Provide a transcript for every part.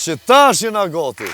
Që tash jena gati.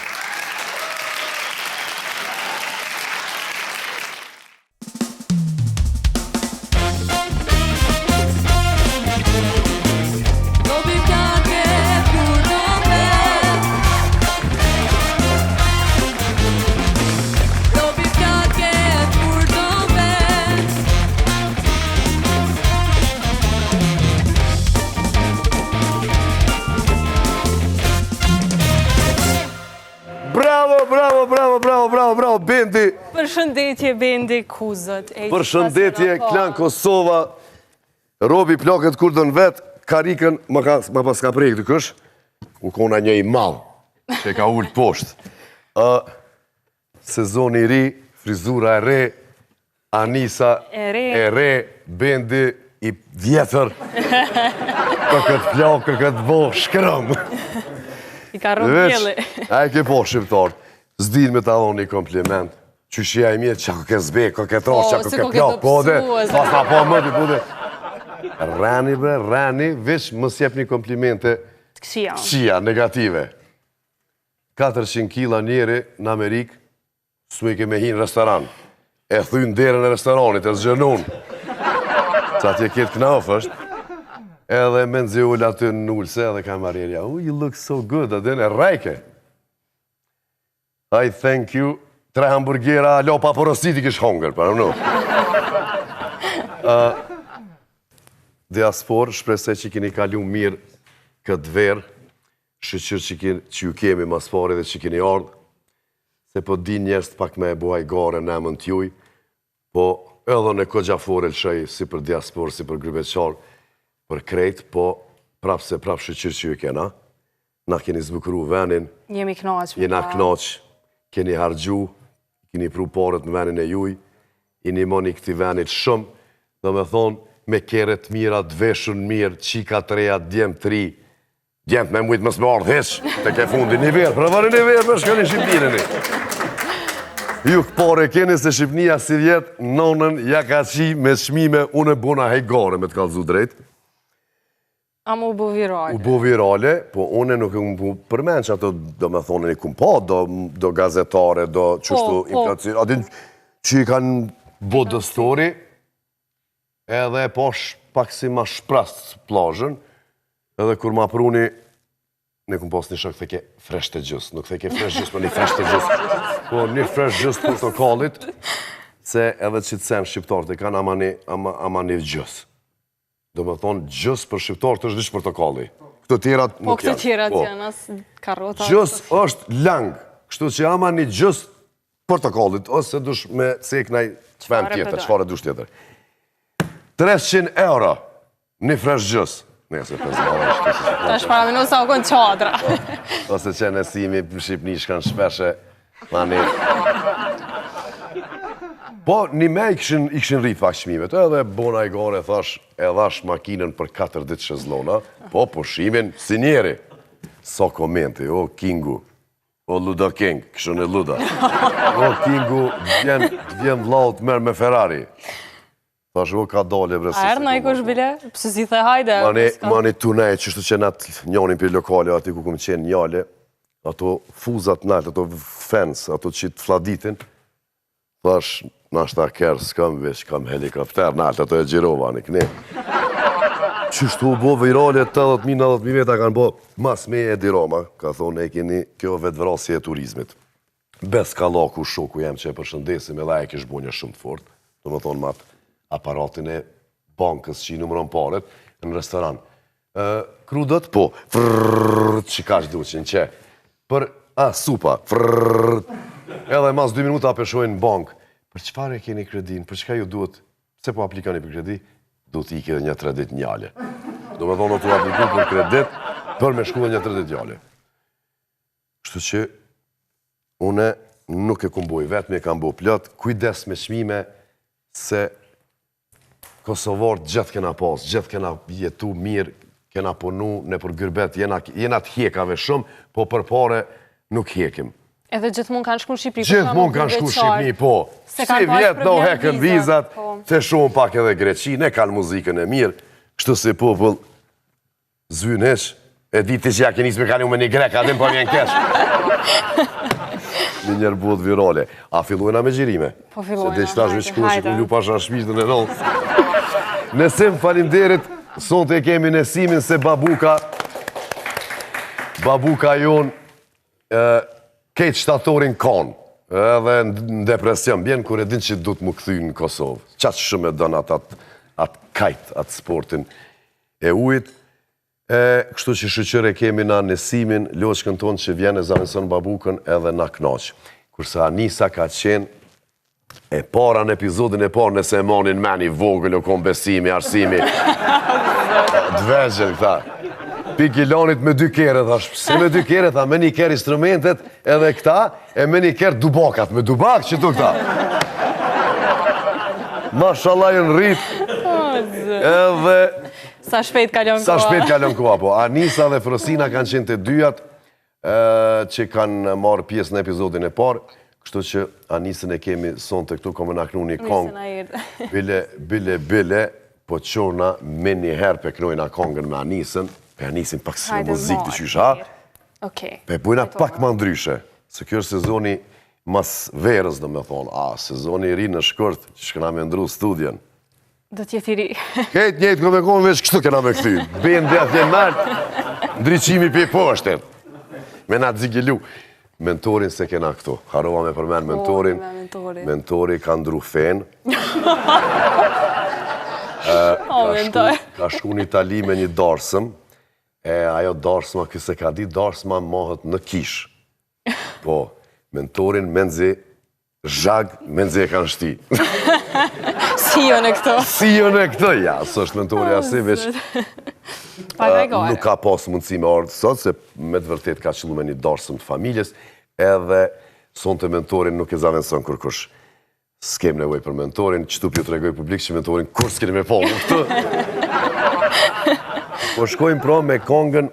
Bravo, Bendi. Përshëndetje, Bendi, kuzët. Përshëndetje, Klan Kosova. Robi plakët kur dën vetë, karikën më pas ka prej këtë kësh. U kona një i malë, që ka ullë poshtë. Sezoni ri, frizura e re, Anisa e re, Bendi i vjetër. Për këtë plakë, këtë bo, shkërëm. I ka rëmbjele. A e ke po shqiptarë. Zdin me të adhon një kompliment. Qyshia e mirë, që ka ke zbe, ka ke trosh, që ka ke plak, po dhe, pas na po më të po dhe. Rani bre, rani, veç më sjep një komplimente këqia, negative. 400 kila njeri në Amerikë, su i ke me hinë restoran. E thynë derën e restoranit, e zgjënun. Qa tje ketë knaf është. Edhe me nëzi ullë aty në ullëse, edhe kamarierja. Oh, you look so good, adin e rajke. I thank you. 3 hamburgera, lopa porositi kish hongër, pa në. Diaspor, shpresoj që keni kalu mirë këtë verë, shqyqyr që ju kemi mas pare dhe që keni ardhë, se po di njerës pak me e buaj gare në emën t'juj, po edhe në ko gjafore lëshej, si për diaspor, si për grybeqar, për krejt, po prapë se prapë shqyqyr që ju kena, na keni zbukru venin, jemi knaq, jena knaq, keni hargju, keni pru parët në venin e juj, i një moni këti venit shumë, dhe me thonë, me keret mira, dveshën mirë, qika të reja, djemë 3, djemë me mujtë mësë me ardhë heq, të ke fundi një verë, për varë një verë, për shkëni Shqipnirëni. Ju këpare keni se Shqipnia si vjetë, nonën, ja ka qi me shmime, unë e bona hejgare me të kalëzu drejtë. A mu bu virale. U bu virale, po une nuk e mu përmen që ato do me thonë një kumpat, do gazetare, do qështu inflacion. Adin që i kanë bo dëstori, edhe posh pak si ma shprast plazhën, edhe kur ma pruni, ne kum pas një shok theke fresh të gjus, nuk theke fresh gjus, po një fresh të gjus. Po një fresh gjus portokallit, se edhe që të sem shqiptarët e kanë ama një gjus. Do me thonë, gjus për shqiptarët është dish portokalli. Këto tjerat nuk janë. Po këto tjerat janë, as karota. Gjus është lang, kështu që ama një gjus portokallit, ose dush me ceknaj ven tjetër, qfare dush tjetër. 300 euro, një fresh gjus. Nese, ta shparaminu sa u konë qadra. Ose që nësimi për Shqipni shkanë shpeshe, mani... Po, një me i këshin rrit pak shmimet, edhe bona i gore, thash, edhash makinën për 4 ditë shëzlona, po, shimin, si njeri. So komenti, o Kingu, o Luda King, këshën e Luda. O Kingu, vjen vlaut merë me Ferrari. Thash, o ka dole, bre, a erë na i kush bile? Pëse si the hajde? Mani tunej, qështu që natë njonin për lokale, ati ku këmë qenë njale, ato fuzat naltë, ato fens, ato qitë fladitin, thash, nashta kërë s'kam veç, kam helikopter, naltë, ato e gjirova në këni. Qështu u bo virale, 80.000-90.000 veta kanë bo, mas me e di Roma, ka thonë e keni kjo vetëvrasje e turizmit. Bes ka laku shoku jem që e përshëndesim, edhe e kish bo një shumë të fort, do më thonë matë aparatin e bankës që i numëron paret, në restoran. Krudët, po. Që ka shduqin, që. Supa. Edhe mas 2 minuta apeshojnë në bankë. Për qëfar e keni kredin? Për çka ju duhet? Pse po aplikoni për kredi? Duhet i edhe një 3 ditë njale. Do me thonë të apliku për kredit, për me shku dhe një 3 ditë njale. Kështu që, une nuk e kumboj vetë, me e kam bo plot, kujdes me çmime se Kosovarët gjithë kena pas, gjithë kena jetu mirë, kena punu në për gërbet, jena të hekave shumë, po për pare nuk hekim. Edhe gjithmonë kanë shku në Shqipëri. Gjithmonë kanë shku në Shqipëri, po. Si vjetë do hekën vizat, të shumë pak edhe Greqi, ne kanë muzikën e mirë, kështu si popull zvynesh, e ditë që ja ke nisë me kanë me një grek, adim për një kesh. Një njerë buhet virale. A fillojna me gjirime? Po fillojna, se qëtash me shku që ku lu pasha shmishtën e nëllë. Nesim, falimderit, sonte e kemi Nesimin se babuka jonë kejtë shtatorin kanë, edhe në depresion bjenë kur e din që du të më këthy në Kosovë. Qatë shumë e dënë atë kajtë, atë sportin e ujtë. Kështu që shëqër e kemi na Nesimin, loqën tonë që vjene zavënëson babukën edhe na knaqë. Kurse Anisa ka qenë e para në epizodin e parë nëse e monin meni vogël o kom besimi, arsimi. Dvegjën këta. Pikilanit me 2 kere, thash, se me 2 kere, tha, me 1 kere instrumentet edhe këta, e me 1 kere dubakat, me dubak që tu këta. Mashallah jënë rritë, edhe... Sa shpejt kalon koha. Sa shpejt kalon koha, po. Anisa dhe Frosina kanë qenë të dyjat që kanë marrë pjesë në epizodin e parë, kështu që Anisën e kemi son të këtu, kome në aknu një kongë. Bile, po qona me një herë pe knojna kongën me Anisën, pe Anisin pak si muzikë të qysha, pe bujna pak ma ndryshe, se kjo është sezoni mas verës, do me thonë, sezoni i ri në shkërt, që shkëna me ndru studien. Do t'jeti ri. Kejtë njëtë këme konë veç kështu këna me këthy. Bëjnë dhe atje naltë, ndryqimi për poshtet. Me na dzigilu. Mentorin se kena këtu. Harova me përmen mentorin. Mentori ka ndru fen. Ka shku në Itali me një darsëm. Ajo darsëma, këse ka di, darsëma mohët në kish. Po, mentorin menzi zhag, menzi e kanë shti. Si jo në këto. Si jo në këto, ja, së është mentori asi, veç nuk ka pas mundësi me ardhë sot, se me të vërtet ka qëllu me një darsëm të familjes, edhe son të mentorin nuk e zavënëson kërkush. S'kem nevoj për mentorin, qëtu pjo të regoj publik që mentorin kur s'keni me folë në këtë. Po shkojmë pra me kongën,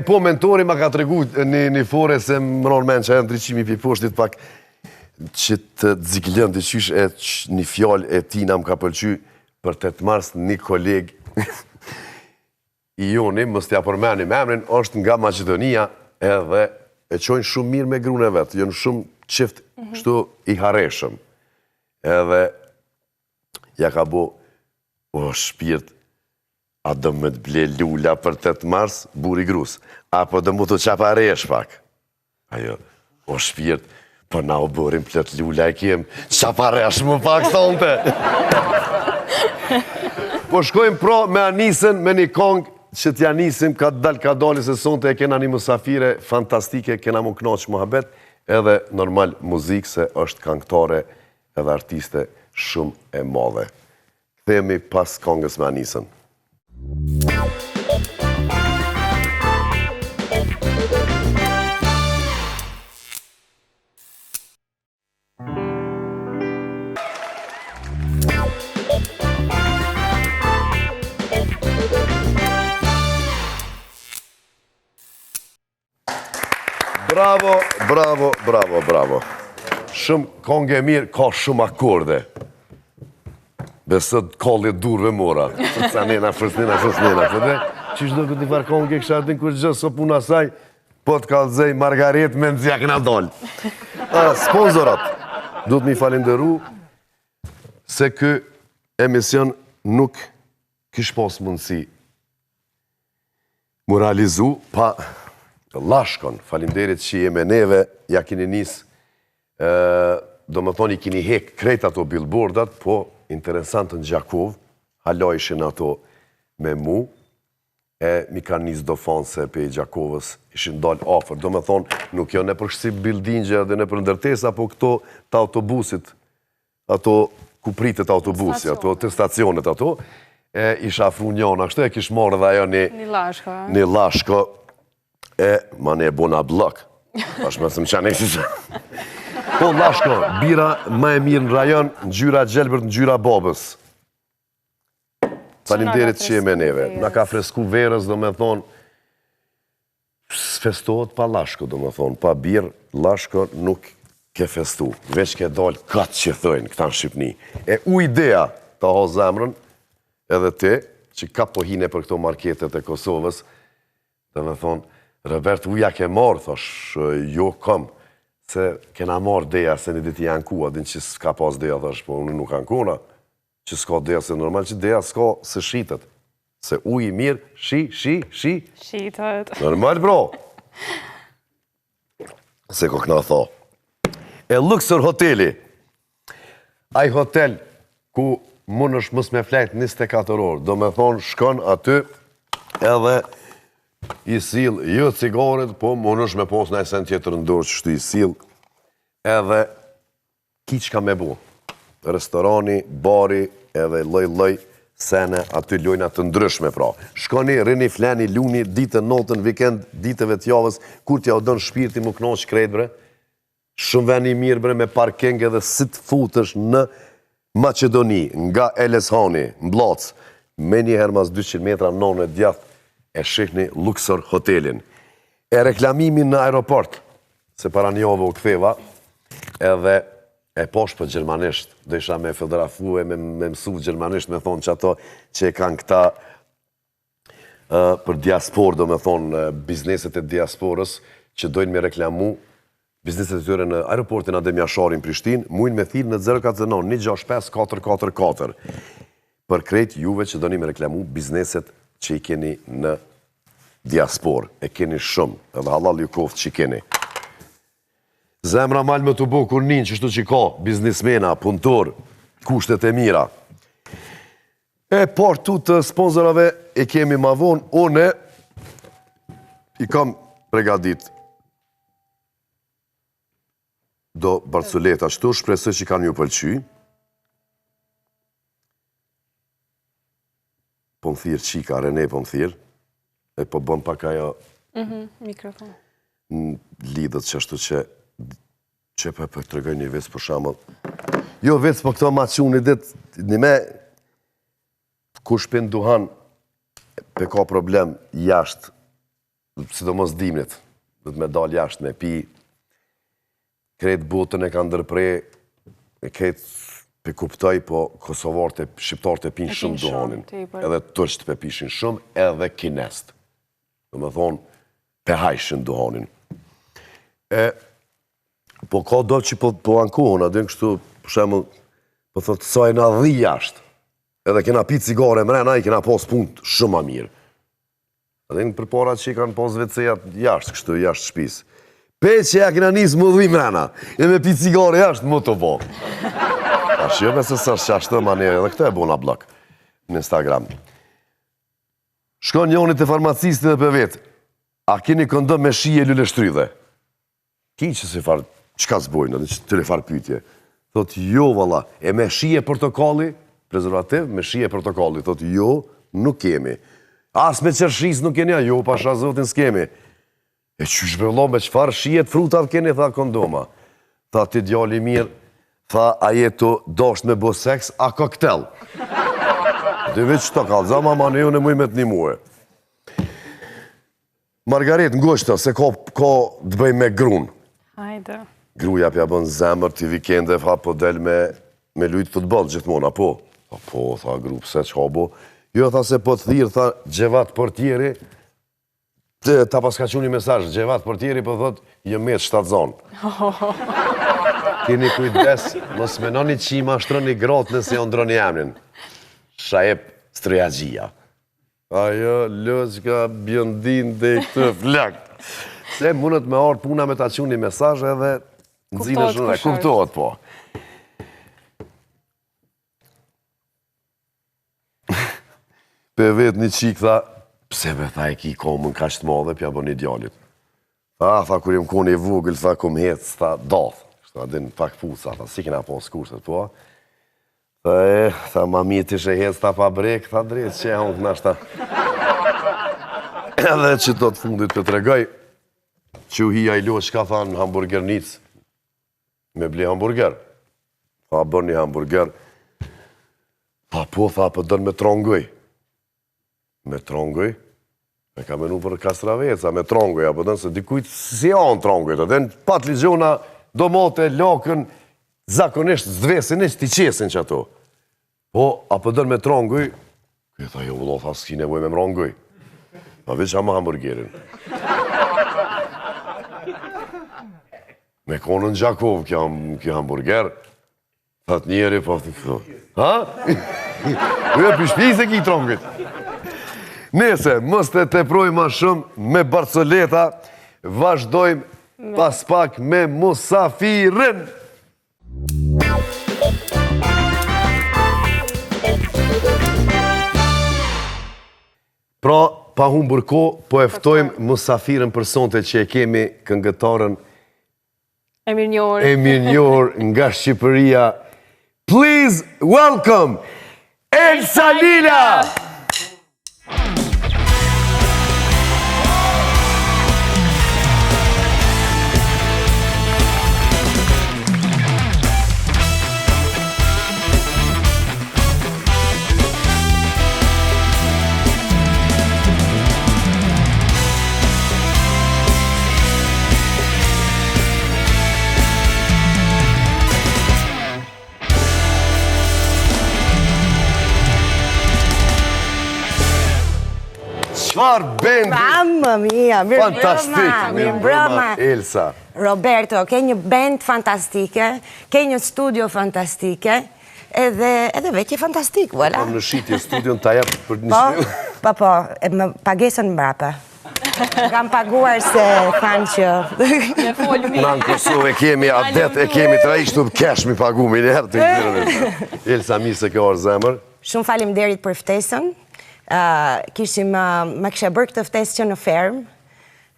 po mentori ma ka të regu një fore se më nërmen që e ndryqimi për poshtit pak, që të dziglën të qysh e një fjallë e tina më ka pëlqy për 8 mars një koleg i joni, mës t'ja përmeni me emrin, është nga Macedonia edhe e qojnë shumë mirë me grune vetë, jënë shumë qift kështu i hareshëm. Edhe ja ka bo, shpirt, a do me të ble lula për 8 mars, buri grus, apo do mu të qaparesh pak. Ajo, shpirt, për na u bërim plët lula e kem, qaparesh më pak thonte. Po shkojmë pro me Anisën, me një kongë, që t'ja nisim, ka dali se sonte e kena një musafire fantastike, kena mu knaqë muhabet, edhe normal muzikë se është këngëtare edhe artiste shumë e madhe. Kthehemi pas kongës me Anisën. Bravo. Shumë kongë e mirë, ka shumë akorde. Besët kalli durve mora. Sa nena, fërsnena. Qish do këtë një farë kongë e kësha atin kërë gjësë, so puna saj, po të kalzej Margaret me nëzja këna dollë. Sponsorat, du të mi falenderu se kë emision nuk kish pas mundësi mu realizu pa lashkon. Falimderit që jeme neve, ja kini nisë, do më thoni kini hek krejt ato billboardat, po interesantën Gjakov, halojshin ato me mu, mi ka njës do fanse pe i Gjakovës, ishin dalë afer. Do me thonë, nuk jo në përshësi bildingje dhe në për ndërtesa, po këto të autobusit, ato ku pritet autobusi, ato të stacionet ato, isha afru njona, kështu e kish marrë dhe ajo një lashko, ma ne e bona blok, pash me së më qanë e po lashko, bira ma e mirë në rajon, në gjyra gjelbërt, në gjyra babës. Falinderit që jemi neve. Nga ka fresku verës, do me thonë, festohet pa lashko, do me thonë, pa birë, lashko nuk ke festu. Veç ke dalë katë që thëjnë, këta në Shqipni. E u idea të ho zemrën, edhe te, që ka pohine për këto marketet e Kosovës, do me thonë, Robert, uja ke marë, thosh, jo kom, se kena marë deja, se një diti janë ku, adin që s'ka pas deja, thosh, po unë nuk kanë kuna, që s'ka deja, se normal që deja s'ka se shitet. Se uj i mirë, Shitet. Normal, bro. Se ko këna tha. E Luxor hoteli. Aj hotel ku mund është mës me flejt 24 orë. Do me thonë, shkon aty edhe i sil, jo cigaret, po mund është me pos në esen tjetër ndorë që shtu i sil. Edhe ki që ka me bu. Restorani, bari, edhe loj, sene, aty lojna të ndryshme pra. Shkoni, rini, fleni, luni, ditën, notën, vikend, ditëve të javës, kur t'ja o dënë shpirti më knoq krejt bre, shumë veni mirë bre me parking edhe si të futësh në Macedoni, nga Eleshani, Mblac, me një herë mas 200 metra nënë e djath, e shihni Luxor hotelin. E reklamimin në aeroport, se para një javë u ktheva, edhe e posh për gjermanisht, do isha me fotografu e me mësu gjermanisht, me thonë që ato që e kanë këta për diaspor, do me thonë bizneset e diasporës, që dojnë me reklamu bizneset e tyre në aeroportin Adem Jashari në Prishtinë, mujnë me thirë në 049 165 444 për krejt juve që dojnë me reklamu bizneset që i keni në diaspor. E keni shumë, edhe halal ju koftë që i keni. Zemra malë më të bu kur njën që shtu që ka, biznismena, punëtor, kushtet e mira. E partu të sponsorave e kemi ma vonë, une i kam pregadit do Barculeta shtu, shpresoj që kanë ju pëlqy. Po më thirë qika, Rene po më thirë, e po bëm pak ajo Mikrofon. lidhët që ashtu që për të regoj një vec për shamëll. Jo vec për këto ma që unë i ditë, një me ku shpin duhan, pe ka problem jashtë, sidomos dimnit, dhe të me dal jashtë me pi, kretë botën e ka ndërprej, e kretë pe kuptoj, po kosovarët e shqiptarët e pinë shumë duhanin. Edhe tërqët pe pishin shumë, edhe kinest. Dhe me thonë, pe hajshin duhanin. Po ka do që po ankohën, adin kështu, për shemë, po thotë, sa e na dhi jashtë. Edhe kena pi cigare mrena, i kena pos punë shumë ma mirë. Adin për para që i kanë pos WC-jat jashtë, kështu, jashtë shpis. Pe që ja kena njësë më dhi mrena, e me pi cigare jashtë, më të bo. A shjo me se sërë që ashtë të manere, edhe këto e bona blok në Instagram. Shkon njonit e farmacistit dhe për vetë, a keni këndëm me shije lule shtrydhe? Ki që si farë, qka zbojnë, që të le farë pytje? Thot, jo, valla, e me shije portokalli, prezervativ, me shije portokalli, thot, jo, nuk kemi. As me qërshis nuk keni, jo, pasha zotin s'kemi. E që shbërlo me qëfar shijet frutat keni, tha kondoma. Tha, ti djali mirë, tha, a jetu dosht me bo seks, a koktel. Dhe veç të kalza, mama në ju në muj me të një muë. Margaret, ngoshta, se ka të bëj me grun. Hajde. Gruja pja bën zemër të vikende, fa po del me lujtë futbol gjithmona, po. Po, tha gru, pse që bo. Jo, tha se po të thirë, tha, Gjevat Portieri, ta pas ka që një mesaj, Gjevat Portieri po thot, jë me të shtatë Kini kujdes, mos menoni që i mashtroni gratë nëse jo ndroni emnin. Shaep Streagjia. Ajo, lëzka, bjëndin dhe i këtë flak. Se mundet me arë puna me ta që një mesaj edhe nëzine shumë, kuptohet po. Pe vetë një qikë tha, pse me tha e ki komën ka shtë madhe, pja bën një djallit. Tha, kur jem kone i vogël, tha, kom hec, tha, dath. Tha, din pak puca, tha, si kena pas kurset, po. Tha, mami t'ishe hec, tha, pa brek, tha, drejt, që e hongë nashta. Edhe që do të fundit për të regaj, që u hija i lo, shka tha në hamburgernic, me ble hamburger. Tha, bërë një hamburger. Tha, po, tha, për dënë me trongoj. Me trongoj? Me ka menu për kastraveca, me trongoj, apo dënë se dikujt si janë trongoj, të dënë pat ligjona, do mote, lakën, zakonisht zdvesin e që ti qesin që ato. Po, apo dënë me trongoj, këtë tha, jo, vëllo, tha, s'ki nevoj me mrongoj. Ma veç ama hamburgerin. Me konën Gjakov, kjo hamburger, tha të njeri, po të këto. Ha? Uja pishpi se ki trongojt. Nese, mës të teproj ma shumë me Barcoleta, vazhdojmë pas pak me Musafirin. Pra, pa humbur ko, po eftojmë Musafirin për sonte që e kemi këngëtarën Emir Njor nga Shqipëria. Please welcome Elsa Lila! Qfar bendi? Mamma mia, Fantastik, mirë mbrëma, Elsa. Roberto, ke një band fantastike, ke një studio fantastike, edhe veqje fantastik, voilà. Në shitje studion të jep për një shvil. Po, më pagesën mbrapa. Kam paguar se thanë që... Na në Kosovë e kemi adet, e kemi trajishtu kesh mi pagu me njerë të njërën. Elsa, mirë se kjo orë zemër. Shumë faleminderit për ftesën. Ma kisha bërë këtë ftesë që në fermë,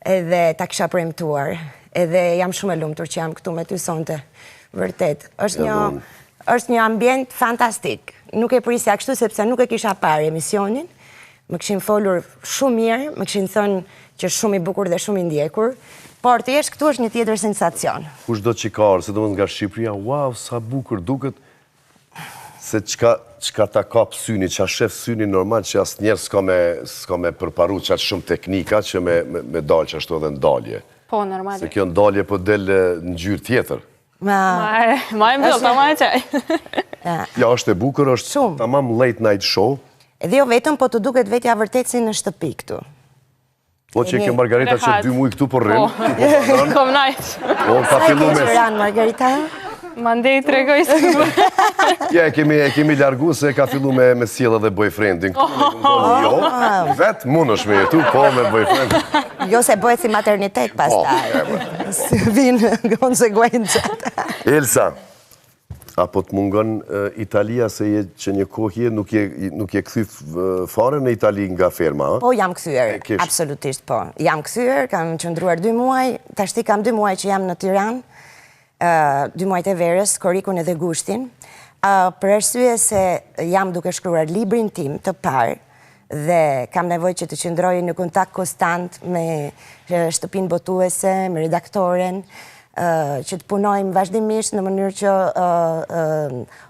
edhe ta kisha premtuar. Edhe jam shumë e lumtur që jam këtu me ty sonte. Vërtet. Është një ambient fantastik. Nuk e prisja kështu sepse nuk e kisha parë emisionin. Më kishin folur shumë mirë, më kishin thënë që shumë i bukur dhe shumë i ndjekur. Por të jesh këtu është një tjetër sensacion. Kush do qikarë, se do më nga Shqipëria, wow, sa bukur duket, se qka ta kap syni, qa shef syni normal që asë njerë s'ka me përparu qatë shumë teknika që me dalë që ashtu edhe ndalje. Po, normal. Se kjo ndalje po del në gjyrë tjetër. Ma e mbëllë, ta ma e qaj. Ja, është e bukur, është tamam late night show. Edhe jo vetëm, po të duket vetja vërtet si në shtëpi këtu. Po që e ke Margarita që 2 muj këtu por rrinë. Kom najt. Po, ka fillu me... Sa ke që ranë, Margarita? Ma ndej të regoj së këmë. Ja, e kemi largu se ka fillu me sjellë dhe boyfriendin. Jo, vetë mund është me jetu, po me boyfriend. Jo se bëhet si maternitet pas taj. Vinë konsekuencat. Elsa, apo të mungon Italia se je që një kohje nuk je këthy fare në Itali nga ferma? Po, jam këthyër, absolutisht po. Jam këthyër, kam qëndruar 2 muaj, tashti kam 2 muaj që jam në Tiranë, 2 muajt e verës, korikun edhe gushtin, për arsye se jam duke shkruar librin tim të parë dhe kam nevojë që të qëndroj në kontakt konstant me shtëpinë botuese, me redaktoren, që të punojmë vazhdimisht në mënyrë që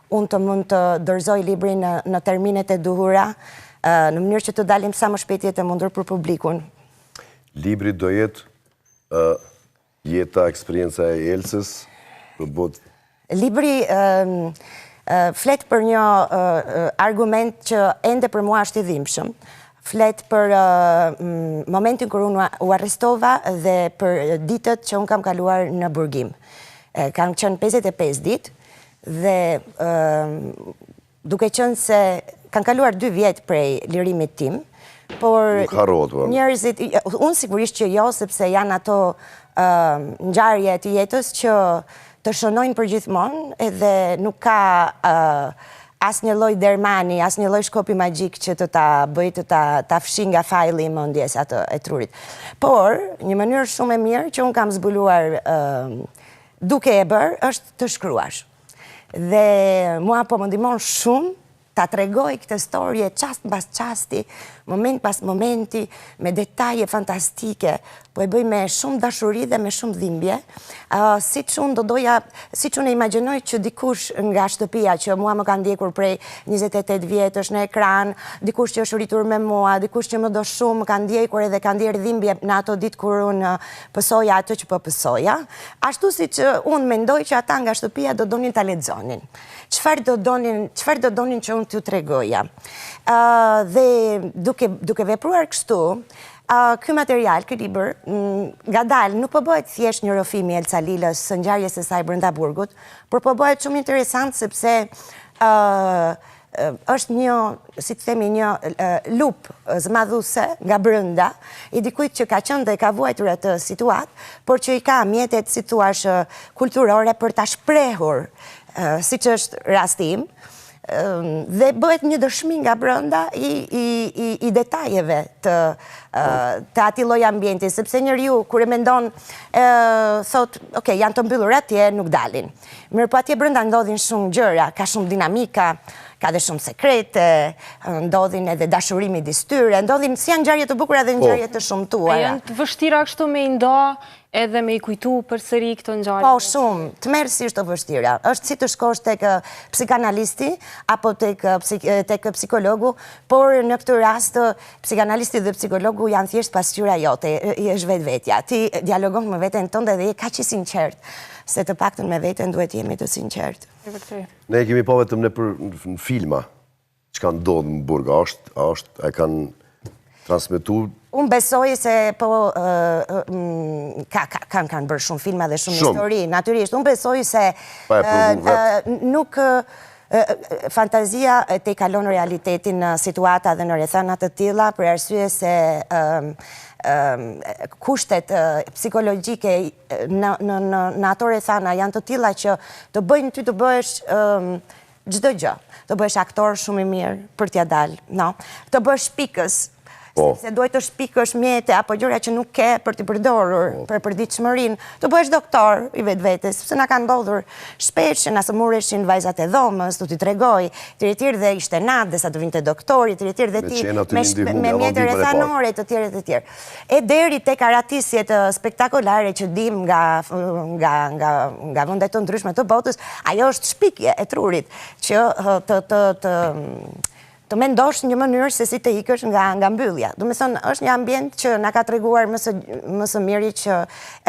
unë të mund të dorëzoj librin në terminet e duhura, në mënyrë që të dalim sa më shpejt jetë e mundur për publikun. Libri do jetë jeta, eksperienca e Elsës, Libri flet për një argument që ende për mua është i dhimbshëm. Flet për momentin kër unë u arrestova dhe për ditët që unë kam kaluar në burgim. Kam qënë 55 ditë dhe duke qënë se kanë kaluar 2 vjetë prej lirimit tim, por njerëzit, unë sigurisht që jo, sepse janë ato ngjarje të jetës që të shënojnë për gjithmonë edhe nuk ka as një lloj dermani, as një lloj shkopi magjik që të ta bëj të ta fshi nga fajli i mendjes atë e trurit. Por, një mënyrë shumë e mirë që unë kam zbuluar duke e bërë është të shkruash. Dhe mua po më ndihmon shumë ta tregoj këtë storje çast pas çasti, moment pas momenti, me detaje fantastike, po e bëj me shumë dashuri dhe me shumë dhimbje. Siç unë imagjinoj që dikush nga shtëpia që mua më ka ndjekur prej 28 vjetësh në ekran, dikush që është rritur me mua, dikush që më do shumë, më ka ndjekur edhe ka ndjer dhimbje në ato ditë kur unë pësoja atë që po pësoja, ashtu siç unë mendoj që ata nga shtëpia do donin ta lexonin. Çfarë do donin që unë t'ju tregoja. Dhe duke vepruar kështu, ky material, ky libër, ngadalë nuk po bëhet thjesht një rrëfim i Elca Lilës së ngjarjes së saj brenda burgut, por po bëhet shumë interesant sepse është një, si të themi, një lup zmadhuse nga brenda, i dikujt që ka qenë dhe ka vuajtur atë situatë, por që i ka mjetet, si thuash, kulturore për ta shprehur, siç është rastim, dhe bëhet një dëshmi nga brenda i detajeve të atij lloji ambienti, sepse njeriu kur e mendon thot, ok, janë të mbyllur atje, nuk dalin. Mirë, po atje brenda ndodhin shumë gjëra, ka shumë dinamika, ka dhe shumë sekrete, ndodhin edhe dashurimi midis tyre, ndodhin si janë ngjarje të bukura dhe ngjarje të shumtuara. A janë të vështira kështu me i ndo edhe me i kujtu përsëri këto ngjarje? Po, shumë, tmerrsisht të vështira. Është si të shkosh tek psikanalisti apo tek psikologu, por në këtë rast psikanalisti dhe psikologu janë thjesht pasqyra jote, është vetvetja. Ti dialogon me veten tënde dhe je kaq i sinqert, se të paktën me veten duhet jemi të sinqert. Ne kemi pa vetëm në filma që kanë ndodhur në burg, e kanë transmetuar. Unë besoj se po kanë bërë shumë filma dhe shumë histori, natyrisht. Unë besoj se nuk fantazia te kalon realitetin në situata dhe në rrethana të tilla për arsye se kushtet psikologjike në ato rrethana janë të tilla që të bëjnë ty të bëhesh çdo gjë. Të bëhesh aktor shumë i mirë për t'ia dalë, no? Të bësh pikës, sepse duhet të shpikësh mjete apo gjëra që nuk ke për t'i përdorur për përditshmërinë, të bëhesh doktor i vetvetes, sepse na kanë ndodhur shpesh që na sëmureshin vajzat e dhomës, tu t'i tregoj, tjetër dhe ishte natë dhe sa të vinte doktori, tjetër dhe ti me mjete rrethanore të tjerë. E deri tek aratisjet spektakolare që dim nga vende të ndryshme të botës, ajo është shpikje e trurit që të mendosh një mënyrë se si të ikësh nga mbyllja. Do me thonë, është një ambient që na ka treguar më së miri që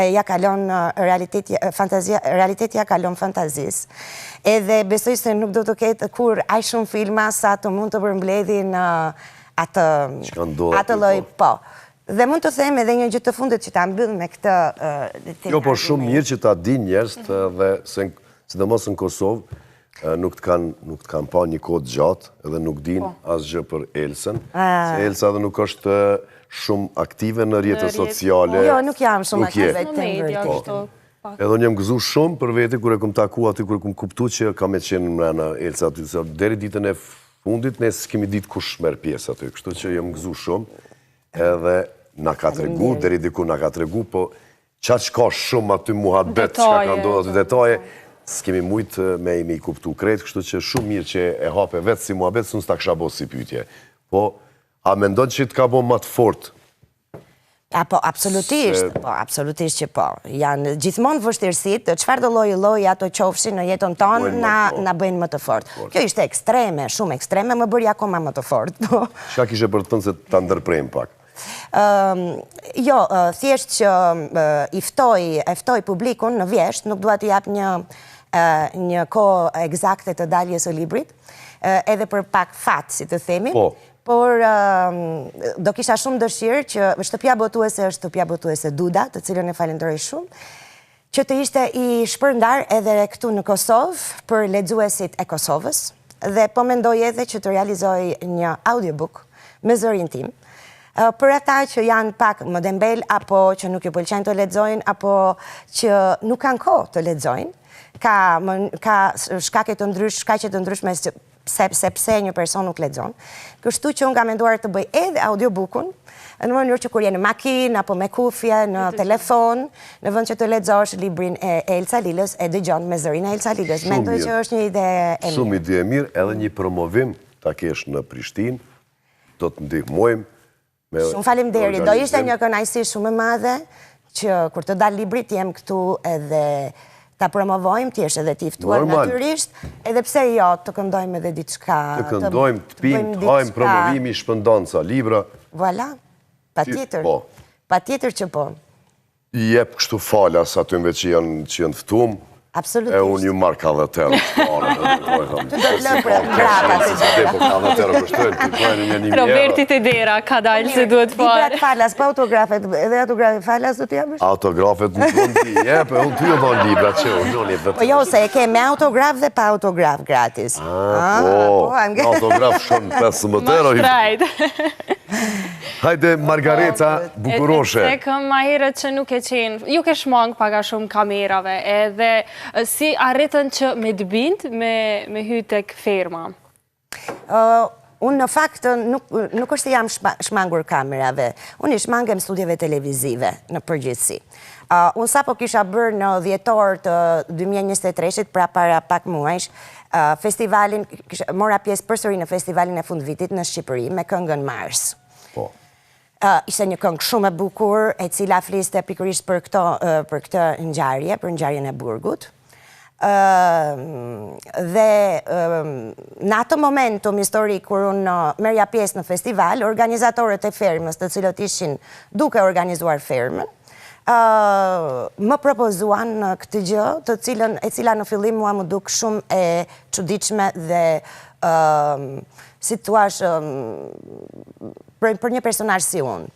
ja kalon realiteti ja kalon fantazis. Edhe besoj se nuk do të ketë kur aq shumë filma sa të mund të përmbledhin atë lloj, po. Dhe mund të them edhe një gjë të fundit që ta mbyll me këtë. Jo, por shumë mirë që ta din njerëzit dhe sidomos në Kosovë, nuk të kanë pa një kohë gjatë edhe nuk din asgjë për Elsën. Se Elsa dhe nuk është shumë aktive në rrjetet sociale. Jo, nuk jam shumë aktive të vërtetë. Edhe unë jam gëzuar shumë për vete kur e kam takuar aty, kur e kam kuptuar që kam e qenë mbrana Elsa aty. Deri ditën e fundit ne s'kemi ditë kush merr pjesë aty. Kështu që jam gëzuar shumë. Edhe na ka tregu, deri diku na ka tregu, po çfarë ka shumë aty muhabet, çka ka ndodhur aty detaje. S'kemi mujtë me i kuptu krejt, kështu që shumë mirë që e hape vetë si muhabet, së nësë ta kësha bo si pyetje. Po, a mendon që të ka bo më të fort? Po, absolutisht që po. Janë gjithmonë vështirësit, çfarë do lloj ato qofshin në jetën tonë, na bëjnë më të fort. Kjo ishte ekstreme, shumë ekstreme, më bëri akoma më të fort. Çka kishe për të thënë se ta ndërprejmë pak? Jo, thjesht që e ftoj publikun në vjesht, nuk dua të jap një kohë eksakte të daljes së librit, edhe për pak fat, si të themi, por do kisha shumë dëshirë që shtëpia botuese është shtëpia botuese Duda, të cilën e falenderoj shumë, që të ishte i shpërndar edhe këtu në Kosovë për lexuesit e Kosovës, dhe po mendoj edhe që të realizoj një audiobook me zërin tim, për ata që janë pak më dembel, apo që nuk ju pëlqen të lexojnë, apo që nuk kanë kohë të lexojnë, ka shkaqe të ndryshme sepse një person nuk lexon. Kështu që unë kam menduar të bëj edhe audiobookun, në mënyrë që kur je në makinë apo me kufje, në telefon, në vend që të lexosh librin e Elsa Lilës, e dëgjon me zërin e Elsa Lilës. Mendoj që është një ide e mirë. Shumë ide e mirë, edhe një promovim ta kesh në Prishtinë, do të ndihmojmë. Shumë faleminderit. Do ishte një kënaqësi shumë e madhe që kur të dal libri të jem këtu edhe ta promovojmë, ti është edhe ti ftuar natyrisht, edhe pse jo, të këndojmë edhe diçka. Të këndojmë, të pimë, të hajmë promovimi, shpëndon ca libra. Voilà, patjetër. Patjetër që po. I jep kështu falas atymve që janë ftuar. Absolutisht. E unë ju marrë ka dhe tërë. Të do të lëmë për brava të gjithë. Roberti të dera ka dalë se duhet farë. Librat falas, pa autografet, edhe autografet falas do t'ja bësh? Autografet më të ti, unë ty e dhonë libra që unë një vetë. Po jo, se e ke me autograf dhe pa autograf gratis. Autograf shumë 15 euro. Hajde, Margareta Bukuroshe. Se këm ma herët që nuk e qenë, ju ke shmangë paga shumë kamerave, edhe si arritën që me dëbind me hytek ferma? Unë në fakt nuk është jam shmangur kamerave, unë i shmangem studieve televizive në përgjithësi. Unë sa po kisha bërë në dhjetor të 2023, pra para pak muajsh, festivalin, mora pjesë përsëri në festivalin e fundvitit në Shqipëri me këngën Mars. Ishte një këngë shumë e bukur, e cila fliste pikërisht për këtë ngjarje, për ngjarjen e burgut. Dhe në atë momentum historik kur unë merja pjesë në festival, organizatorët e fermës, të cilët ishin duke organizuar fermën, më propozuan këtë gjë, e cila në fillim mua më duk shumë e çuditshme dhe si thua për një personazh si unë.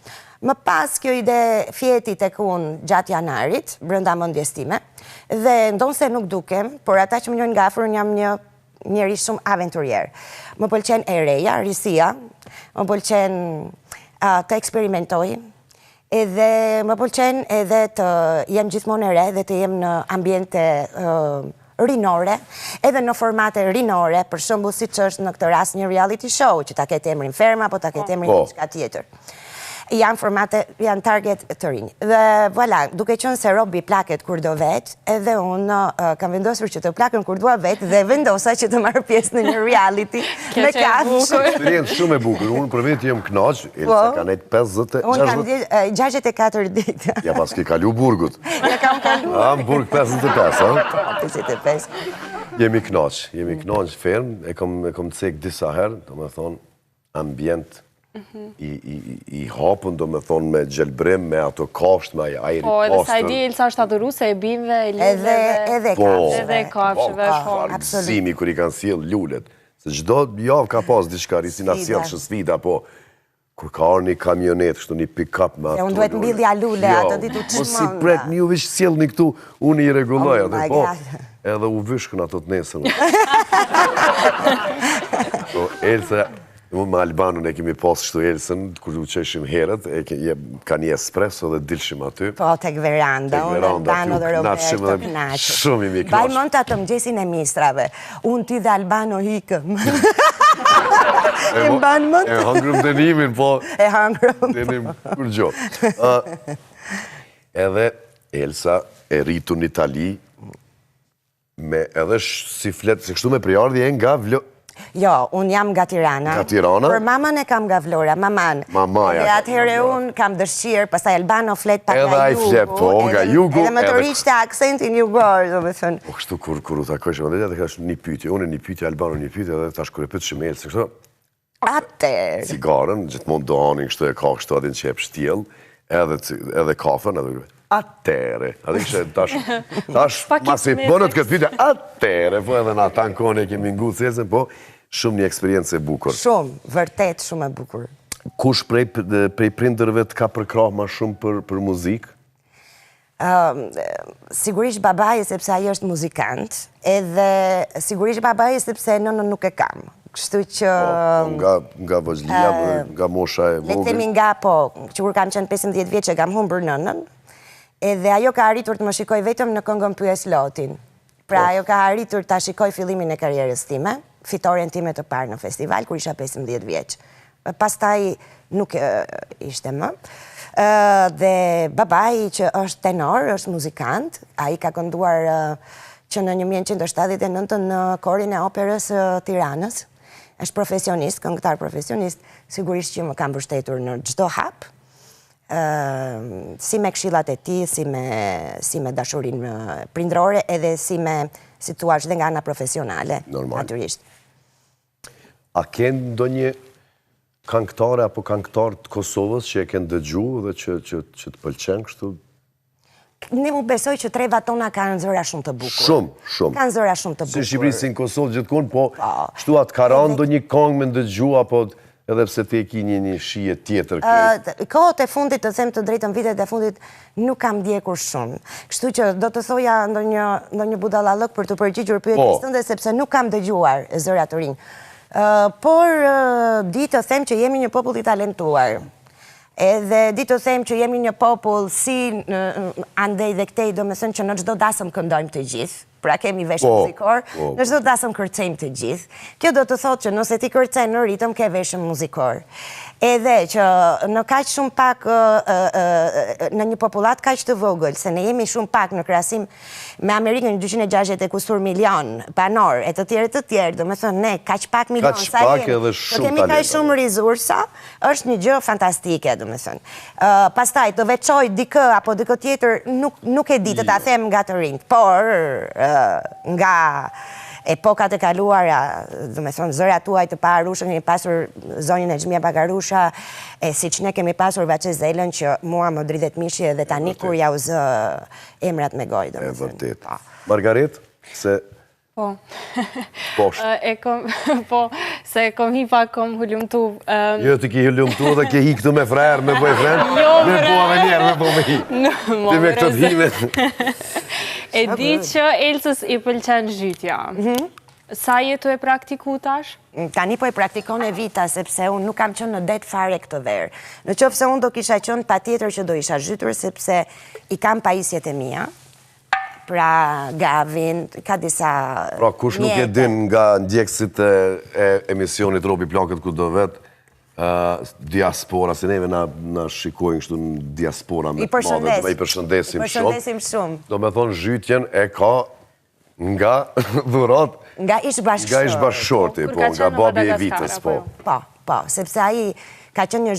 Më pas kjo ide fjeti tek unë gjatë janarit, brenda mendjes time, dhe ndonë se nuk dukem, por ata që më njohin nga afër jam një njeri shumë aventurier. Më pëlqen e reja, risia, më pëlqen të eksperimentoj, edhe më pëlqen edhe të jem gjithmonë e re dhe të jem në ambiente rinore, edhe në formate rinore, për shembull siç është në këtë rast një reality show, që ta ketë emrin ferma, apo ta ketë emrin diçka tjetër. Janë target të rinj. Dhe voilà, duke qenë se robi plaket kur do vet, edhe unë kam vendosur që të plakën kur dua vet dhe vendosa që të marr pjesë në një reality me kafshë. Eksperiencë shumë e bukur. Unë për vetë jam kënaq, Elsa ka nejt 50. Unë kam 64 ditë. Ja pas ke kalu burgut. Ja kam kalu. Në burg 55, a? 55. Jemi kënaq ferm, e kom cek disa herë, do me thonë, ambient i hapën, do me thonë, me gjelbrim, me ato kasht, me ajri kastër. Po, edhe sa i di, Elsa është adhuru se e bimve, e luleve. Edhe kafshëve. Edhe kafshëve, shumë. Zimi kër i kanë sjell lullet. Se gjdo javë ka pas diçka, risina sjell shësfida, po, kur ka arë një kamionet, kështu një pick-up me ato lullet. Unë duhet mbillja lulle, ato ditu të shmonda. Po si pret, mi u vish sjell një këtu, unë i regulloj, atë po, edhe u vishkën ato të nesër. Elsa, unë me Albanën e kemi pas kështu Elsën, kur u qeshim herët, ka një espresso dhe dilshim aty. Po, tek veranda, unë Albano dhe Roberto knaqë. Shumë i mi knaqë. Baj mund të atë mëgjesin e mistrave, unë ty dhe Albano hikëm. E mbanë mund? E hangrëm dënimin, po. E hangrëm. Dënim kur gjo. Edhe Elsa e rritu në Itali, edhe si fletë, se kështu me priardhje e nga vlo... Jo, unë jam nga Tirana. Nga Tirana? Për maman e kam nga Vlora, maman. Mamaja. Dhe atëhere unë kam dëshirë, pastaj Albano flet pak nga jugu. Edhe a i flet, po, nga jugu. Edhe më të rriqte aksentin jugor, do me thënë. Po, kështu kur u takojsh, dhe ka një pyetje, unë një pyetje, Albano një pyetje, edhe tash kur e pyet shumë Elsë, kështu. Atër. Cigaren, gjithmonë do hanin kështu e ka kështu adin që e pështjel, edhe kafen, edhe atere. Adin kështë tash masi bënët këtë pyetje, atere, po edhe na ta në kone kemi ngu cesën, po shumë një eksperiencë e bukur. Shumë, vërtet shumë e bukur. Kush prej prindërve të ka përkrah ma shumë për muzikë? Sigurisht babaj, sepse ajo është muzikant, edhe sigurisht babaj, sepse nënën nuk e kam. Kështu që... Nga vëzhlia, nga mosha e vogël. Le temi nga, po, që kur kam qenë 15 vjeç e kam humbur nënën, edhe ajo ka arritur të më shikoj vetëm në këngën Pyes Lotin. Pra, ajo ka arritur të shikoj fillimin e karierës time, fitoren time të parë në festival, kur isha 15 vjeç. Pastaj nuk ishte më. Dhe babai që është tenor, është muzikant, ai ka kënduar që në 1979 në korin e operës Tiranës. Është profesionist, këngëtar profesionist, sigurisht që më ka mbështetur në çdo hap. Si me këshillat e tij, si me dashurinë prindrore, edhe si thua dhe nga ana profesionale, natyrisht. A kënë ndonjë këngëtare apo këngëtar të Kosovës që e kënë dëgjuar dhe që të pëlqen kështu? Ne mu besoj që treva tona kanë zëra shumë të bukur. Shumë. Kanë zëra shumë të bukur. Si Shqipëri, si në Kosovë gjithkun, po kështu atë ka rënë ndonjë këngë me ndëgju, apo edhe pse ti e ki një shije tjetër këtë? Kohët e fundit, të them të drejtën, vitet e fundit, nuk kam ndjekur shumë. Kështu që do të thoja ndonjë budallallëk për të përgjigjur pyetjes tënde, sepse nuk kam dëgjuar zëra të rinj. Por di të them që jemi një popull i talentuar. Edhe di të them që jemi një popull si andej dhe këtej, do me thënë që në çdo dasëm këndojmë të gjithë. Pra kemi vesh muzikor, në çdo dasëm kërcejmë të gjithë. Kjo do të thotë që nëse ti kërcen në ritëm, ke veshëm muzikor. Edhe që në kaq shumë pak, në një popullat kaq të vogël, se ne jemi shumë pak në krahasim me Amerikën 260 e kusur milion banor, e të tjerë, do me thënë ne kaq pak milion sa jemi, do kemi kaq shumë rizursa, është një gjë fantastike, do me thënë. Pastaj të veçoj dikë apo dikë tjetër, nuk e di të ta them nga të rinjt, por nga epokat e kaluara, do me thonë, zëra tuaj të parushën, kemi pasur zonjën e Xhmia Bagarusa, si që ne kemi pasur Vaçe Zelën, që mua më dridhet mishi edhe tani kur ja u zë emrat me gojë, do me thënë. Vërtet. Margaret, se... Po. Poshtë. Po, se kom hi pak, kom hullumtu. Jo, ti ki hullumtu dhe ke hi këtu me frerë, me boyfriend? Me po ave njerë, me po me hi. Ti me këtë të hime. E di që Elsës i pëlqen zhytja. Sa jetu e praktiku tash? Tani po e praktikon e vita, sepse unë nuk kam qënë në det fare këtë verë. Në qoftë se unë do kisha qënë pa tjetër që do isha zhytur, sepse i kam pajisjet e mija. Pra Gavin, ka disa... Pra kush nuk e din nga ndjekësit e emisionit Robi Plakët ku do vetë, diaspora, se neve na shikojnë kështu në diaspora me të madhe, i përshëndesim shumë. Do me thonë zhytjen e ka nga dhurat, nga ish bashkëshorti, nga babi e vitës, po. Po, sepse aji ka qenë një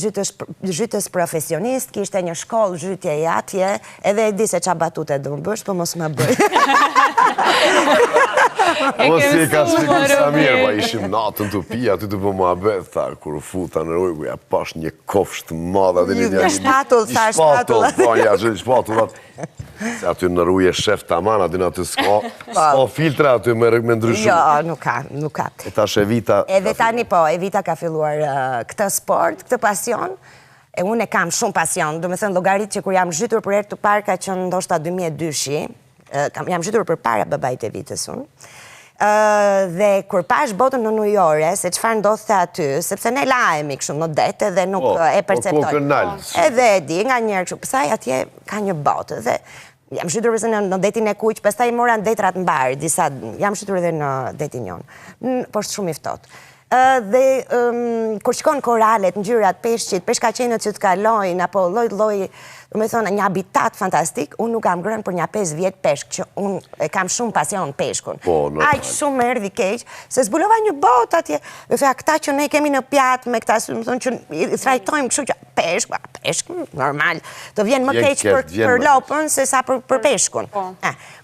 zhytës profesionist, kishte një shkollë zhytje i atje, edhe e di se qa batute du më bësh, po mos më bëj. O si ka shpikur sa mirë, pa ishim natën të pia, ty të po më abet, tha, kur u futa në rojgu, ja pash një kofsht madha dhe një shpatull, tha shpatull. Shpatullat. Se aty në ruje shef të aman, aty në aty s'ka filtre aty me ndryshu. Jo, nuk ka. E ta Evita... Edhe tani po, Evita ka filluar këtë sport, këtë pasion, e unë e kam shumë pasion, do me thënë logarit që kur jam zhytur për herë të parë ka qënë ndoshta 2002, jam zhytur për para babait e vitës unë, dhe kur pash botën në Nujore, se qëfar ndodhte aty, sepse ne laemi kështu në det edhe nuk e perceptojnë. Edhe e di nga njerë kështu, pësaj atje ka një botë, dhe jam shqytur përse në detin e kuq, pëstaj mora në detrat në barë, disa, jam shqytur edhe në detin jonë, poshtë shumë i ftohtë. Dhe kur shkon koralet, ngjyrat, peshqit, peshkaqenët që të kalojnë, apo lloj, do me thonë, një habitat fantastik, unë nuk kam ngrënë për një 5 vjetë peshk, që unë kam shumë pasion peshkun. Aq shumë më erdhi keq, se zbulova një botë atje, dhe thea, këta që ne kemi në pjatë, me këta, më thonë që i trajtojmë kështu që peshk, normal, të vjen më keq për lopën, se sa për peshkun.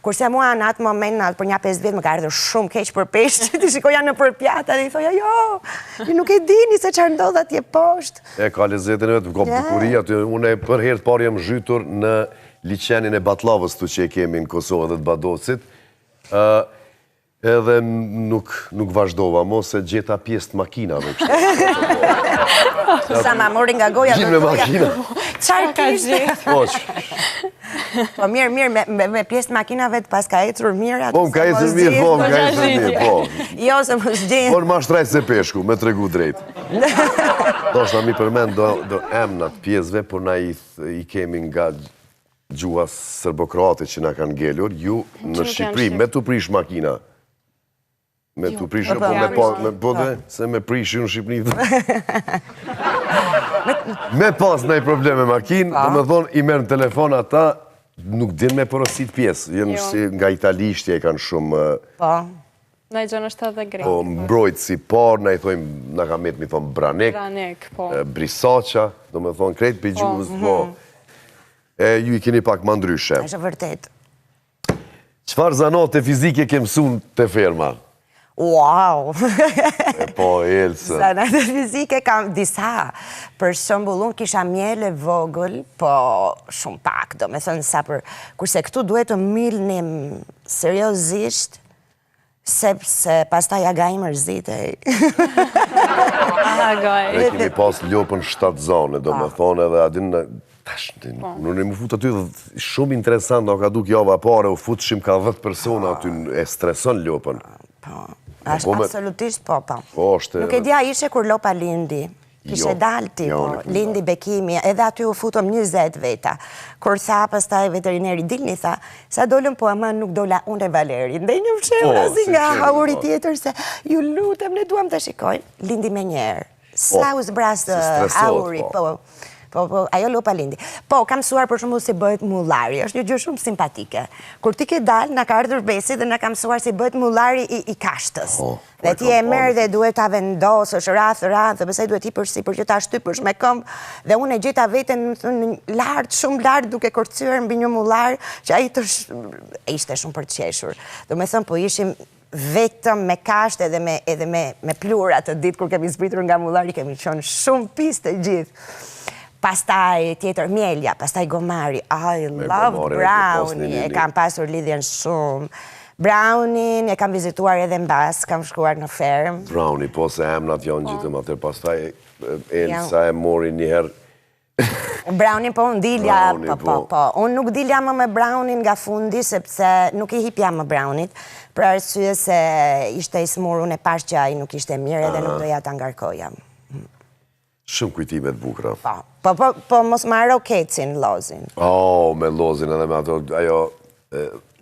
Kurse mua në atë moment, për një 5 vjetë, më ka ardhur shumë keq për peshk, që ti shikoja në për pjatë, dhe i thoja, jo, nuk e dini se çfarë ndodh atje poshtë. E ka lezetin e vetë, ka bukuria, unë për herë të parë jam zhytur në liçenin e Batlavës tu që e kemi në Kosovë dhe të Badocit, edhe nuk vazhdova, mos e gjeta pjesë të makinave. Sa ma mori nga goja dhe goja. Makina. Qarë kishtë? Po mirë, me pjesë të makinave të pas ka ecur mirë. Po, më ka ecur mirë, po. Jo, se më shgjenë. Por ma shtrajtë se peshku, me tregu drejtë. Do shta mi përmen do emnat pjesëve, por na i kemi nga gjua serbokroate që na kanë ngelur, ju në Shqipëri, me të prish makina, Me të prishë, po dhe, se me prishë në Shqipëni. Me pas nëjë probleme makinë, do me thonë, i merë në telefon ata, nuk din me porosit pjesë. Jenë si nga italishtje i kanë shumë... Po. Na i gjënë është edhe grejt. Po, mbrojtë si parë, na i thojmë, na ka metë mi thonë branek, brisaqa, do me thonë krejtë për gjumës, po. Ju i keni pak ma ndryshe. Është vërtet. Qëfar zanote fizike ke mësun të ferma? Wow! Po, Elsa. Zanate fizike kam disa. Për shembull, unë kisha mjele vogël, po shumë pak, do me thënë sa për... Kurse këtu duhet të milnim seriozisht, sepse pastaj aga i mërzitej. Ne kemi pas lopën 7 zone, do me thonë edhe adin... Në në më fut aty dhe shumë interesant, ka duk java pare, u fut shim ka 10 persona aty e streson lopën. Po, është absolutisht po. Nuk e dja ishe kur lopa lindi. Kishe dalti, lindi Bekimi, edhe aty u futëm 20 veta. Kur tha, pastaj veterineri dilni, tha, sa dolëm, po ama nuk dola unë e Valeri. Ndej një fshem razi nga hauri tjetër, se ju lutem, ne duam të shikoj. Lindi me njerë. Sa u zbras hauri, po, ajo lopa lindi. Po, kam mësuar për shumë si bëhet mullari, është një gjë shumë simpatike. Kur ti ke dalë, na ka ardhur Besi dhe na ka mësuar si bëhet mullari i kashtës. Dhe ti e merë dhe duhet ta vendosë, është rath, dhe pësej duhet i përsi, për që ta shtypësh me këmbë, dhe unë e gjeta veten lartë, shumë lartë, duke kërcyer mbi një mullar, që ai ishte shumë për të qeshur. Do me thëmë, po ishim vetëm me kashtë edhe me plurat të ditë, kur kemi zbritur nga mullari, kemi qënë shumë pistë të gjithë. Pastaj tjetër Mjelja, pastaj Gomari, I love Brownie, e kam pasur lidhjen shumë. Brownie e kam vizituar edhe mbas, kam shkuar në ferm. Brownie, po se emnat janë gjithëm atër, pastaj Elsa e mori njëherë. Brownie, po, unë dilja, po. Unë nuk dilja më me Brownie nga fundi, sepse nuk i hipja më Brownit, për arsye se ishte i smur, unë e pash që ai nuk ishte mirë edhe nuk doja ta ngarkoja. Shumë kujtimet bukra. Po mos marro Kecin, lozin. Me lozin edhe me ato, ajo...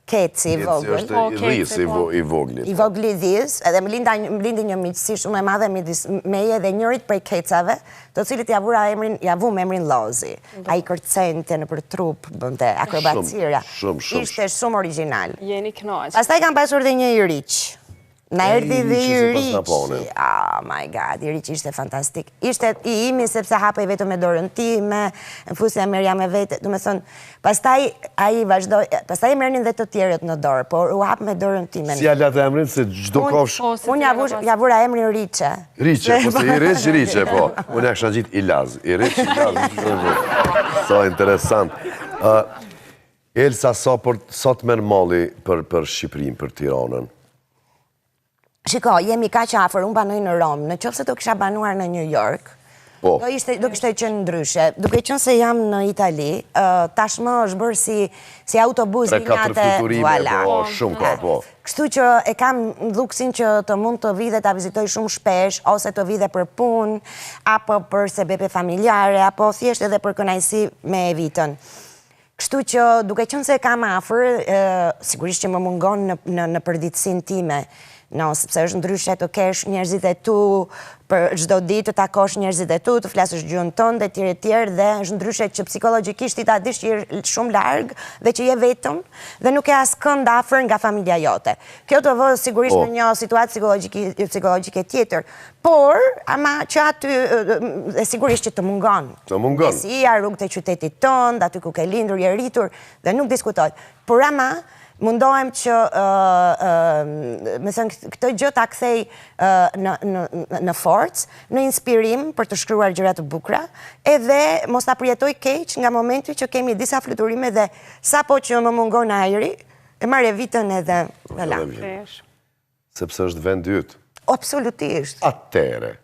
Keci i vogël. Keci është i rrisë i voglit. I vogli dhis, edhe më lindi një miqësi shumë e madhe midis meje dhe njërit prej kecave, të cilit ja vum emrin Lozi. A i kërcente në për trup, bënte akrobacira. Ishte shumë original. Jeni knaq. Pastaj kam pasur dhe një i riq. Na erdi dhe i riqi. Oh my god, i riqi ishte fantastik. Ishte i imi sepse hapej vetëm me dorën time, në fusja merja me vete. Du me thonë, pastaj a i vazhdoj, pastaj i mernin dhe të tjerët në dorë, por u hap me dorën time. Si alat e emrin, se gjdo kofsh... Unë javura emrin Riqe. Riqe, po se i Riqe, po. Unë e kësha gjitë Ilaz. I Riqe, Ilaz. So interesant. Elsa, sa të merë malli për Shqipërinë, për Tiranën? Shiko, jemi ka që afer, unë banoj në Romë, në qofë se do kisha banuar në New York, do kishte qenë ndryshe. Duke qenë se jam në Itali, tashmë është bërë si autobus linjate... 3-4 fluturime, shumë ka, po. Kështu që e kam dhuksin që të mund të vi dhe të vizitoj shumë shpesh, ose të vi dhe për punë, apo për sebepe familjare, apo thjesht edhe për kënaqësi me vitën. Kështu që duke qenë se kam afer, sigurisht që më mungon në përditësin time, sepse është ndryshe të kesh njerëzit e tu, për çdo ditë të takosh njerëzit e tu, të flasësh gjuhën tënde, tjerë, dhe është ndryshe që psikologjikisht i ta dish që je shumë larg dhe që je vetëm dhe nuk e askënd afër nga familja jote. Kjo të vë sigurisht në një situatë psikologjike tjetër, por ama që aty e sigurisht që të mungon. Të mungon. Mesia, rrugët e qytetit tënd, aty ku ke lindur, je rritur dhe nuk diskutoj. Por ama mundohem që, me thënë, këtë gjë ta kthej në forcë, në inspirim për të shkruar gjëra të bukura, edhe mos ta përjetoj keq nga momenti që kemi disa fluturime dhe sapo që më mungon ajri, e marrë vitën edhe vëlla. Sepse është vend yt. Absolutisht. Atëre.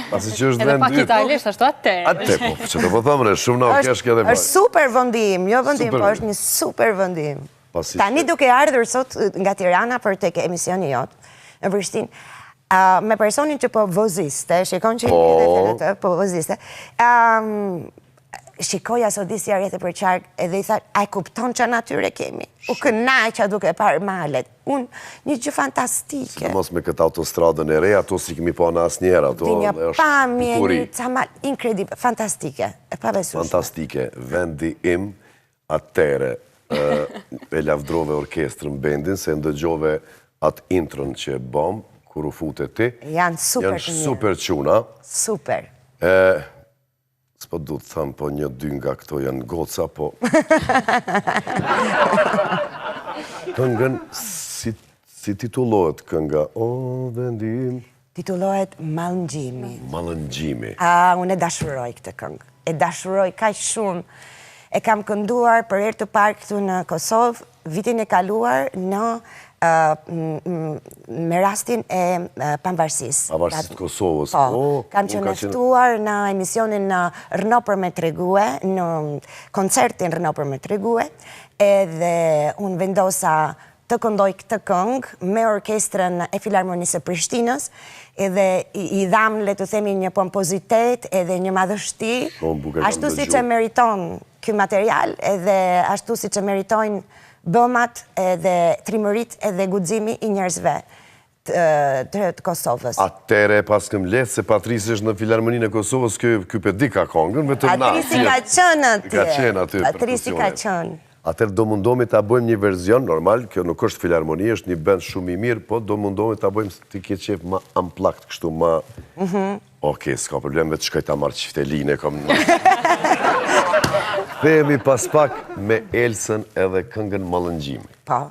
Pasi që është vend yt. Edhe pak italisht ashtu atëre. Atëre, po, që të po thëmre, shumë na u kesh këtë është super vendim, jo vendim, po është një super vendim. Tani duke ardhur sot nga Tirana për tek emisioni jot, në Prishtinë, me personin që po voziste, shikon që i dhe po voziste, shikoja sot disi rreth për qark edhe I tha, a e kupton që natyre kemi? U kënaqja duke parë malet. Një gjë fantastike. Mos me këtë autostradën e re, ato si kemi pa në asnjëherë, ato Një pamje, një camal incredible, fantastike, e pabesueshme. Fantastike. Vendi im atëre e lavdrove orkestrën bendin se ndëgjove atë intron që bom, kur u fute ti. Janë super të mirë. Janë super quna. Super. S'po du të thëmë, po 1-2 nga këto janë goca, po... Këngën, si titulohet kënga? O, vendim... Titulohet Mallëngjimi. Mallëngjimi. Unë e dashuroj këtë këngë. E dashuroj kaq shumë. E kam kënduar për herë të parë këtu në Kosovë, vitin e kaluar në me rastin e pavarësisë. Pavarësisë të Kosovës. Po, kam qenë ftuar në emisionin në Rëno për me tregue, në koncertin Rëno për me tregue, edhe unë vendosa të këndoj këtë këngë me orkestrën e Filharmonisë së Prishtinës, edhe I dham, le të themi, një pompozitet edhe një madhështi, ashtu si që meriton ky material, edhe ashtu si që meritojnë bëmat edhe trimërit edhe guximi I njerëzve të Kosovës. Atere pas këm letë se Patrisi është në Filharmoninë e Kosovës, ky pedi ka kongën, vetëm na. Patrisi ka qenë atje. Patrisi ka qenë. Atër do mundomi të bëjmë një verzion, normal, kjo nuk është Filharmoni, është një band shumë I mirë, po do mundomi të bëjmë të ke qef ma amplakt, kështu ma... Oke, s'ka problem, vetë shkoj ta marrë qifteline, kom në... Themi pas pak me Elsën edhe këngën Mallëngjimi. Po.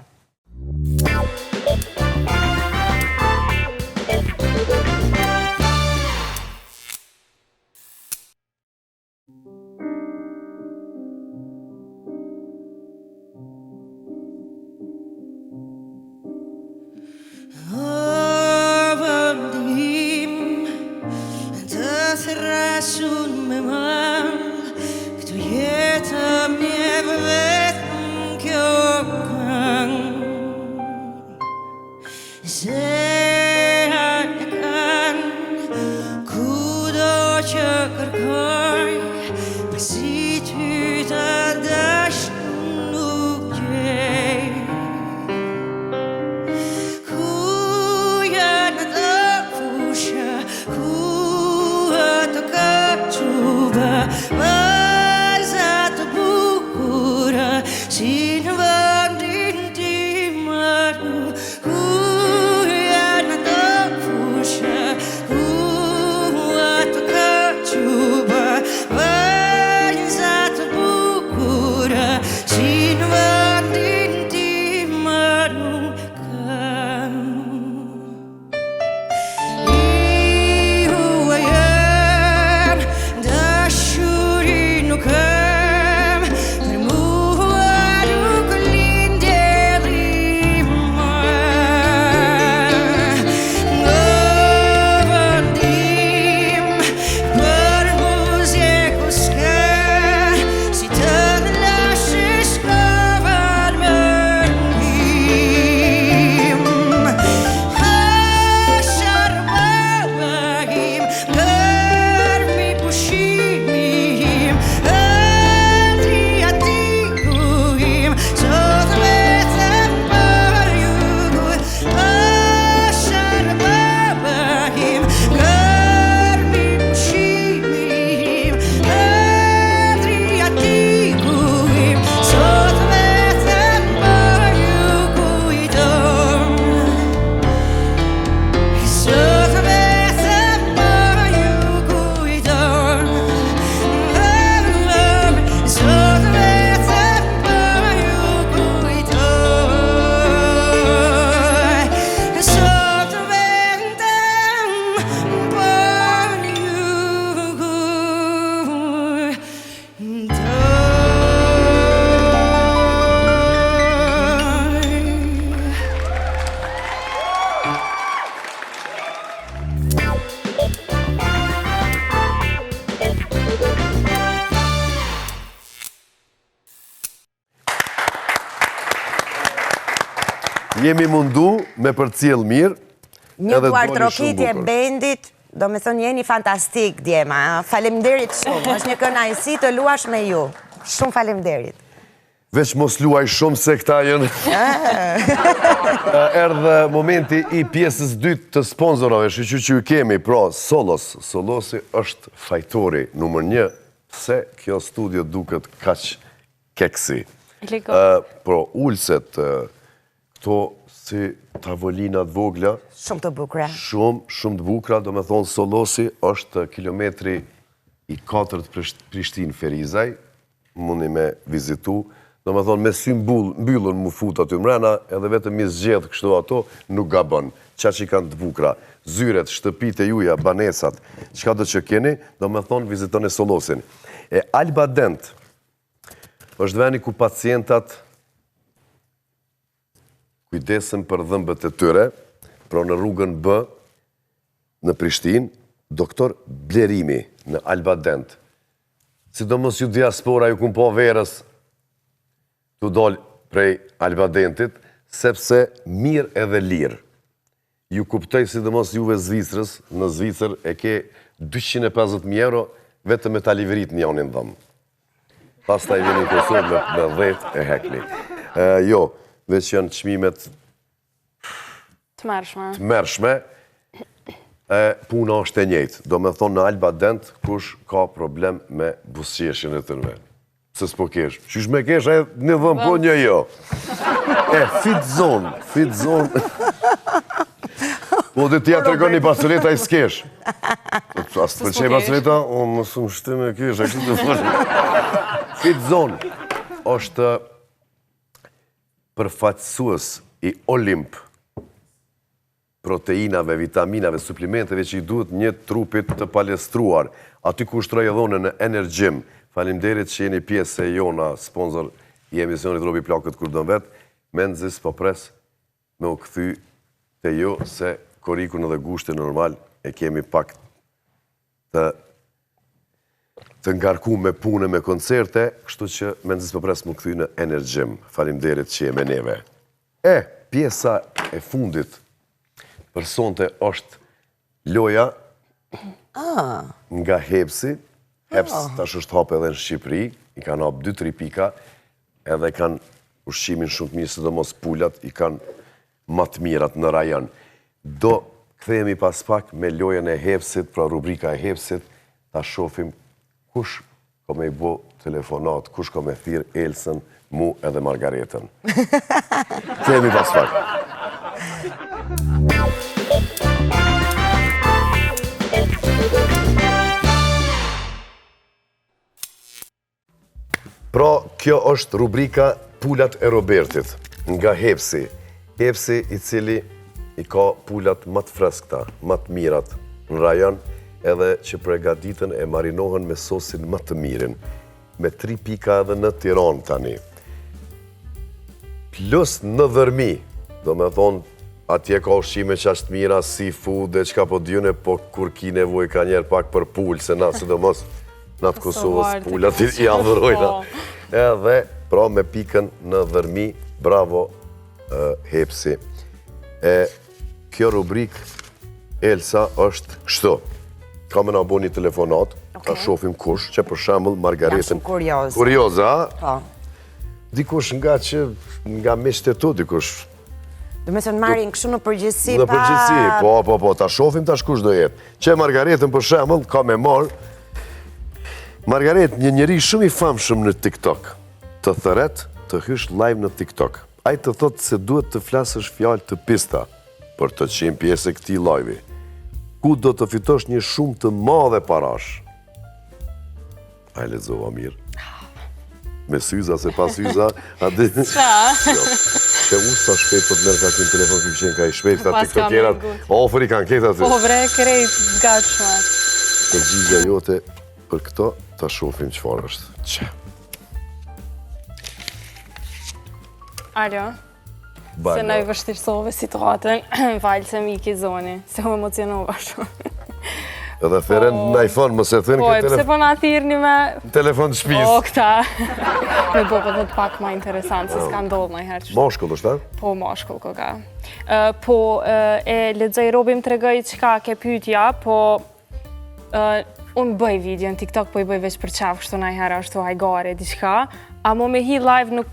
Jemi mundu me përcjell mirë. Një duart rokitje bendit Do me thonë jeni fantastik, djema. Faleminderit shumë. Është një kënaqësi të luash me ju. Shumë faleminderit. Veç mos luaj shumë se këta jënë. Erdhe momenti i pjesës dytë të sponsorove, që ju kemi, pra Solos. Solosi është fajtori numër 1, se kjo studio duket kaq keksi. Pro ulset, këto si tavolinat vogla. Shumë të bukra. Shumë të bukra, do me thonë Solosi është kilometri i 4 Prishtinë Ferizaj, mundi me vizitu, do me thonë me sy mbyllën mu fut aty mrena, edhe vetëm i zgjedh kështu ato, nuk gabon. Qa që i kanë të bukra, zyret, shtëpite juja, banesat, qka do që keni, do me thonë vizitoni Solosin. E Alba Dent është veni ku pacientat kujdesën për dhëmbët e tyre, pro në rrugën B, në Prishtinë, doktor Blerimi në Alba Dent. Sidomos ju diaspora ju kun po verës të dollë prej Alba Dentit, sepse mirë edhe lirë. Ju kuptoj sidomos juve Zvicrës, në Zvicër e ke 250.000 euro vetëm me ta liverit një onin dhëmë. Pas ta i vini në Kosovë me 10 e hekli. Jo, veç janë qmimet të mërshme, puna është e njëjtë. Do me thonë në Alba Dent, kush ka problem me busqeshjen e tërve. Se s'po kesh. Qysh me kesh, një dhëmë po një jo. Fit zone. Po dhe tja të regon një pasëreta i s'kesh. As të përqej pasëreta, o më shumë shtime kesh, a këtë të folë. Fit zone është përfaqësues i Olimp proteinave, vitaminave, suplimenteve që i duhet një trupit të palestruar. Aty ku shtroj e dhone në Energjim. Faleminderit që jeni pjesë e jona, sponsor i emisionit Robi Plakët kur dën vetë, me nëzis po pres me u këthy të jo se korikun edhe gushtin normal e kemi pak të ngarku me punë, me koncerte, kështu që me nëzis po pres me u këthy në Energjim. Faleminderit që jemi neve. Pjesa e fundit për sonte është loja nga Hepsi. Heps tash është hapë edhe në Shqipëri, i kanë hapë 2-3 pika, edhe kanë ushqimin shumë të mirë, sidomos pulat, i kanë më të mirat në rajon. Do kthehemi pas pak me lojën e Hepsit, pra rubrika e Hepsit, ta shohim kush ka me i bo telefonat, kush ka me thirr Elsën, mu edhe Margaretën. Kthehemi pas pak. Pra, kjo është rubrika Pulat e Robertit, nga Hepsi. Hepsi i cili i ka pulat më të freskta, më të mirat në rajon, edhe që pregaditën e marinohen me sosin më të mirin, me 3 pika edhe në Tiranë tani. Plus në Dhërmi, do me thonë, atje ka ushqime që ashtë mira, seafood dhe qka po djune, po kur ki nevoj ka njerë pak për pull, se na sidomos në të Kosovës pullat i adhërojna. Edhe, pra me pikën në Dhërmi, bravo Hepsi. Kjo rubrik, Elsa, është kështu. Ka me nga bo një telefonat, ta shofim kush, që për shembull Margaretën. Jam shumë Kurioza, a? Dikush nga mishte tu, dikush. Do me thënë marrin kështu në përgjithësi pa... Në përgjithësi, po, ta shofim tash kush do jetë. Që Margaretën për shembull ka me marë. Margaret, një njeri shumë i famshëm në TikTok, të thëret të hysh live në TikTok. Ai të thotë se duhet të flasësh fjalë të pista për të qenë pjesë e këtij live-i. Ku do të fitosh një shumë të madhe parash. Ai lexova mirë. Me syza, se pa syza, Qa? Se unë sa shpejt për të mërë ka kënë telefon këtë qenë ka i shpejt, ta tiktokerat, ofër i kanë ketë aty. Po bre, krejt, gatshme. Përgjigja jote për këto, ta shofim qëfar është. Që? Alo? Se na i vështirësove situatën, falë se mi ki zoni, se u emocionova shumë. Edhe theren në iPhone, mëse thënë Po, këtë pse po na thirrni me telefon të shpis. O, këta. Me bo po të pak ma interesant, se s'ka ndodhë në herë. Moshkull, është ta? Po, moshkull, koka. Po, e lexoj Robim tregoj çka ke pyetja, po unë bëj video në TikTok, po i bëj veç për qaf, kështu na herë ashtu hajgare, diçka, a mo me hi live nuk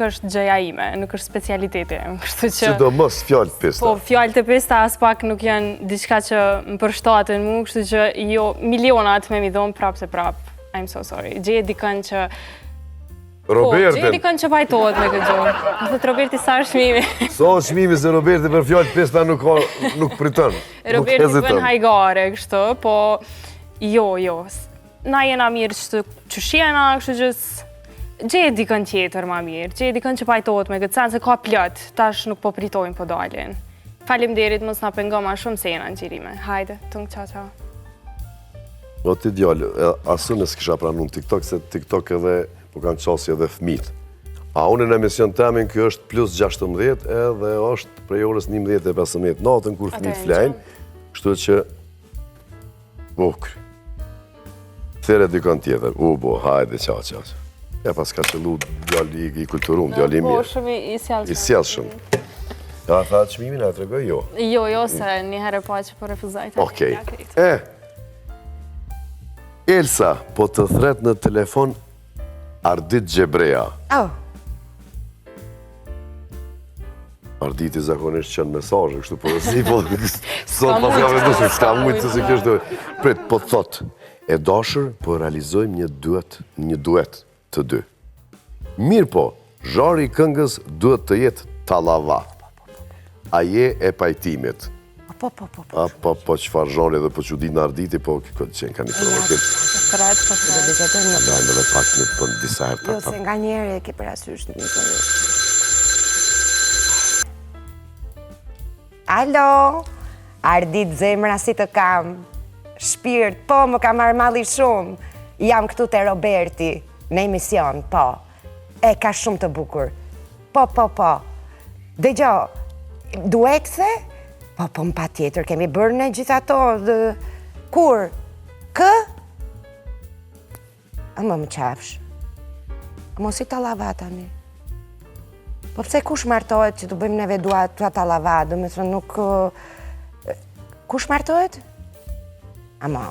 është gjëja ime, nuk është specialiteti, kështu që... Që do mos fjallë të pista. Po, fjallë të pista as pak nuk janë diçka që më përshtaten mu, kështu që jo, milionat me mi dhonë prap se prap. I'm so sorry. Gjeje dikën që... Robertin. Po, gjeje dikën që pajtohet me këtë gjë. Më thëtë Roberti sa është shmimi. So është shmimi se Roberti për fjallë të pista nuk pritën. Roberti bën hajgare, kështu, po... Jo. Na jena mirë që shjena, kështu që... Gjeje dikën tjetër ma mirë, gjeje dikën që pajtohet me këtë sen, se ka plot, tash nuk po pritojnë po dalin. Faleminderit, mos na pengo ma shumë se jena në gjirime. Hajde, tung qa. O ti djallë, asë nësë kisha pranu në TikTok, se TikTok edhe po kanë qasi edhe fmit. A unë në emision të amin kjo është plus 16 edhe është prej orës 11:15 natën kur fmit flajnë, kështu që bukri. There dikën tjetër, bo, hajde, qa. Ja, pas ka qëllu djalli i kulturum, djalli mirë. Po, shumë i sjellshëm. I sjellshëm. Ja, tha çmimin, a tregoj jo? Jo, se një herë po që po refuzoj. Okej. Elsa, po të thret në telefon Ardit Gjebrea. Oh. Arditi zakonisht qënë mesazhe, kështu po si, po sot pas ka vendosur, s'ka mujtë se kjo është. Prit, po thot, e dashur, po realizojmë një duet të dy. Mirë po, zhari i këngës duhet të jetë tallava. A je e pajtimit? Po. Po, qëfar zhari dhe po që di në Arditi, po këtë qenë ka një provokim. Fred. Lajmë edhe pak një për disa herë. Jo, se nga njerë e ke parasysh një të një. Alo, Ardit zemra si të kam. Shpirt, po, më ka marrë malli shumë. Jam këtu te Roberti, në emision, po. E, ka shumë të bukur. Po. Dëgjo, duet the? Po, më pa tjetër, kemi bërë në gjitha ato, kur? Kë? A më qafsh. A mos i tallava tani. Po pse kush martohet që të bëjmë neve duat të tallava, do me thënë nuk... Kush martohet? Ama,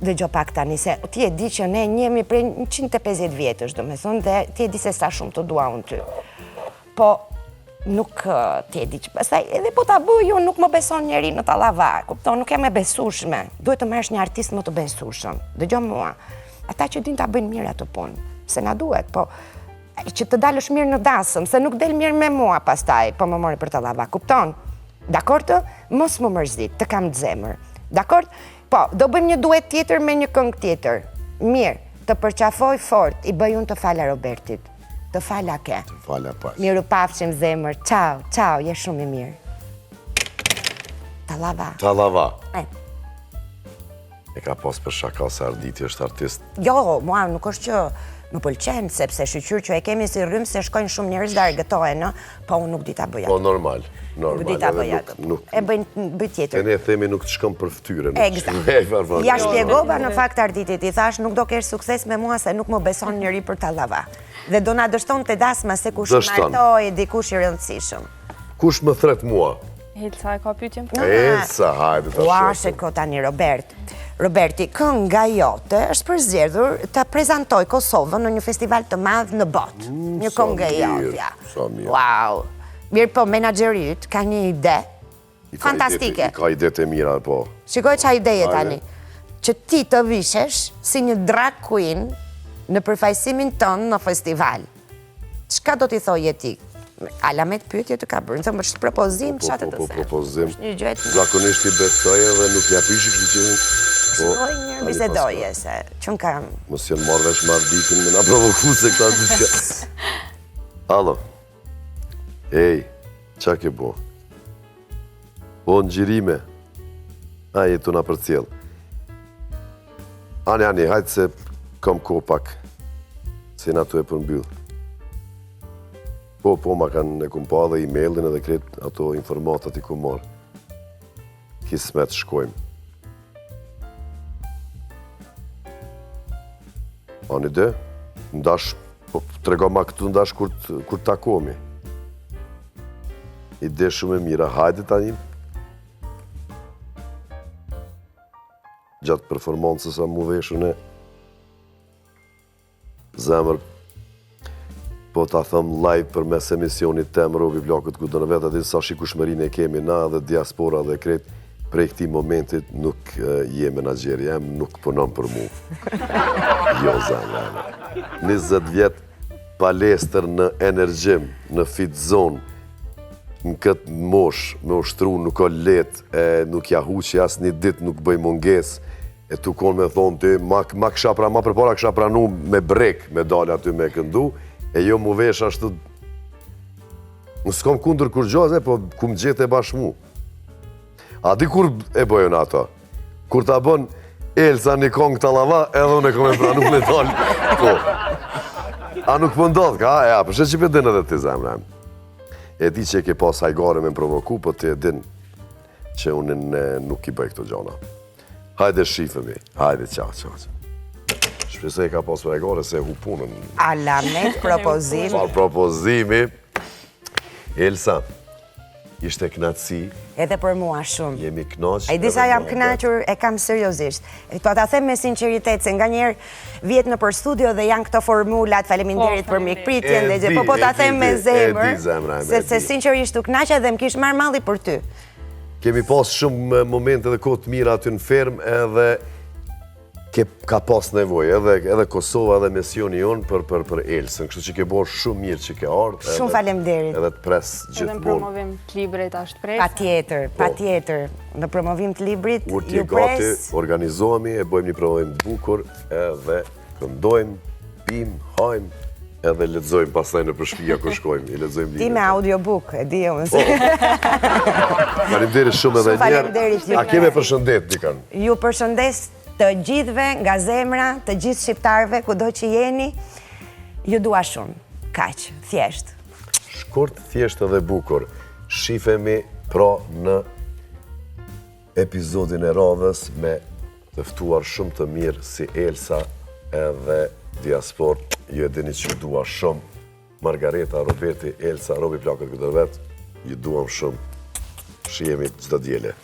dëgjo pak tani, se ti e di që ne njemi prej 150 vjetësh, do me thonë, dhe ti e di se sa shumë të dua unë ty. Po, nuk ti e di që pastaj, edhe po ta bëj unë nuk më beson njeri në tallava, kupton, nuk jam e besueshme. Duhet të marrësh një artist më të besueshëm. Dëgjo mua, ata që din ta bëjnë mirë atë punë, se na duhet, po që të dalësh mirë në dasëm, se nuk del mirë me mua pastaj, po më mori për tallava, kupton? Dakord të? Mos më mërzit, të kam të zemër. Dakord? Po, do bëjmë një duet tjetër me një këngë tjetër. Mirë, të përqafoj fort, i bëj unë të fala Robertit. Të fala ke. Të fala pas. Miru pafshim zemër, ciao, je shumë i mirë. Tallava. E ka pas për shaka se Arditi është artist. Jo, mua nuk është që më pëlqen, sepse shqyqyr që e kemi si rrymë se shkojnë shumë njerëz dhe argëtohen, po unë nuk di ta bëj atë. Po, normal. Nuk di ta bëj atë. E bëj tjetër. E ne themi nuk të shkëm për fytyre. Eksakt. Ja shpjegova në fakt Arditit, i thash nuk do kesh sukses me mua se nuk më beson njëri për tallava. Dhe do na dështon të dasma se kush martoj, dikush i rëndësishëm. Kush më thret mua? Elsa, e ka pyetjen? Elsa, hajde të shohim. Ua, sheko tani Roberti, kënga jote është përzgjedhur të prezantoj Kosovën në një festival të madh në botë. Një këngë jote. Wow. Mirë po, menaxherit ka një ide fantastike. Ka ide të mira, po. Shikoj qa ideje tani. Që ti të vishesh si një drag queen në përfaqësimin tënë në festival. Çka do t'i thoje ti? Alamet pyetje të ka bërë, në thëmë është propozim, qatë të se. Po, propozim. Zakonisht i besoj edhe nuk ja pishi kështë që... Shikoj një bisedoje se, që në kam... Mos janë marrë vesh marrë ditin me nga provoku se këta të shka. Alo. Ej, qa ke bo? Po në gjirime. A, jetu na për cjellë. Ani, hajtë se kam ko pak. Se na tu e përmbyllë. Po, ma kanë e kumpa dhe e-mailin edhe kretë ato informatat i ku marë. kismet shkojmë. A një ide, ndash, po trego ma këtu ndash kur takomi. Ide shumë e mira, hajde tani. Gjatë performancës a mu veshën e zemër, po ta thëm live për mes emisionit tem Robi Blakut ku do në vetë, adin sa shikushmërin e kemi na dhe diaspora dhe kret, prej këti momentit nuk je menagjeri, nuk punon për mu. Jo, zemë. 20 vjetë palestër në energjim, në fit zone, në këtë mosh, me ushtru nuk o let, nuk ja huqi as një dit, nuk bëj munges, e tu konë me thonë ty, ma përpara kësha pranu me brek, me dalë aty me këndu, e jo mu vesh ashtu, në s'kom kundër kur gjoze, po ku më gjithë e bashkë mu. A di kur e bojën ato? Kur ta bën Elsa një kongë të lava, edhe unë e kom e pranu me dalë. Po. A nuk po ndodhë ka? Ja, përshë që për dinë edhe ti zemre. E di që e ke pas hajgare me më provoku, po ti e din që unë nuk i bëj këto gjona. Hajde shifëmi, hajde qa. Shpesej ka pas hajgare se hu punën. Alamet, propozim. Par propozimi. Elsa, ishte knatësi. Edhe për mua shumë. Jemi knaq. E disa jam knaqur, e kam seriozisht. Po ta them me sinceritet, se nga njerë vjetë në për studio dhe janë këto formulat, faleminderit për mikpritjen, dhe po ta them me zemër, se sincerisht u knaqa dhe më kish marrë malli për ty. Kemi pas shumë momente dhe kohë të mira aty në ferm, edhe ka pas nevoj, edhe Kosova edhe misioni jonë për Elsën, kështu që ke bërë shumë mirë që ke ardhë. Shumë faleminderit. Edhe të pres gjithmonë. Edhe në promovim të librit ashtë presë. Patjetër. Në promovim të librit, ju gati, organizohemi, e bëjmë një promovim të bukur, edhe këndojmë, pim, hajmë, edhe lexojmë pastaj në përshpia kur shkojmë, i lexojmë librin. Ti me audiobook, e di unë se. Faleminderit shumë edhe njerë. A keme përshëndet dikan? Ju përshëndes të gjithve, nga zemra, të gjithë shqiptarve, kudo që jeni, ju dua shumë. Kaq, thjesht. Shkurt, thjesht edhe bukur. Shifemi pra në episodin e radhës me të ftuar shumë të mirë si Elsa edhe diaspor. Ju e dini që ju dua shumë. Margareta, Roberti, Elsa, Robi Plakët këtë vetë. Ju duam shumë. Shihemi çdo diele.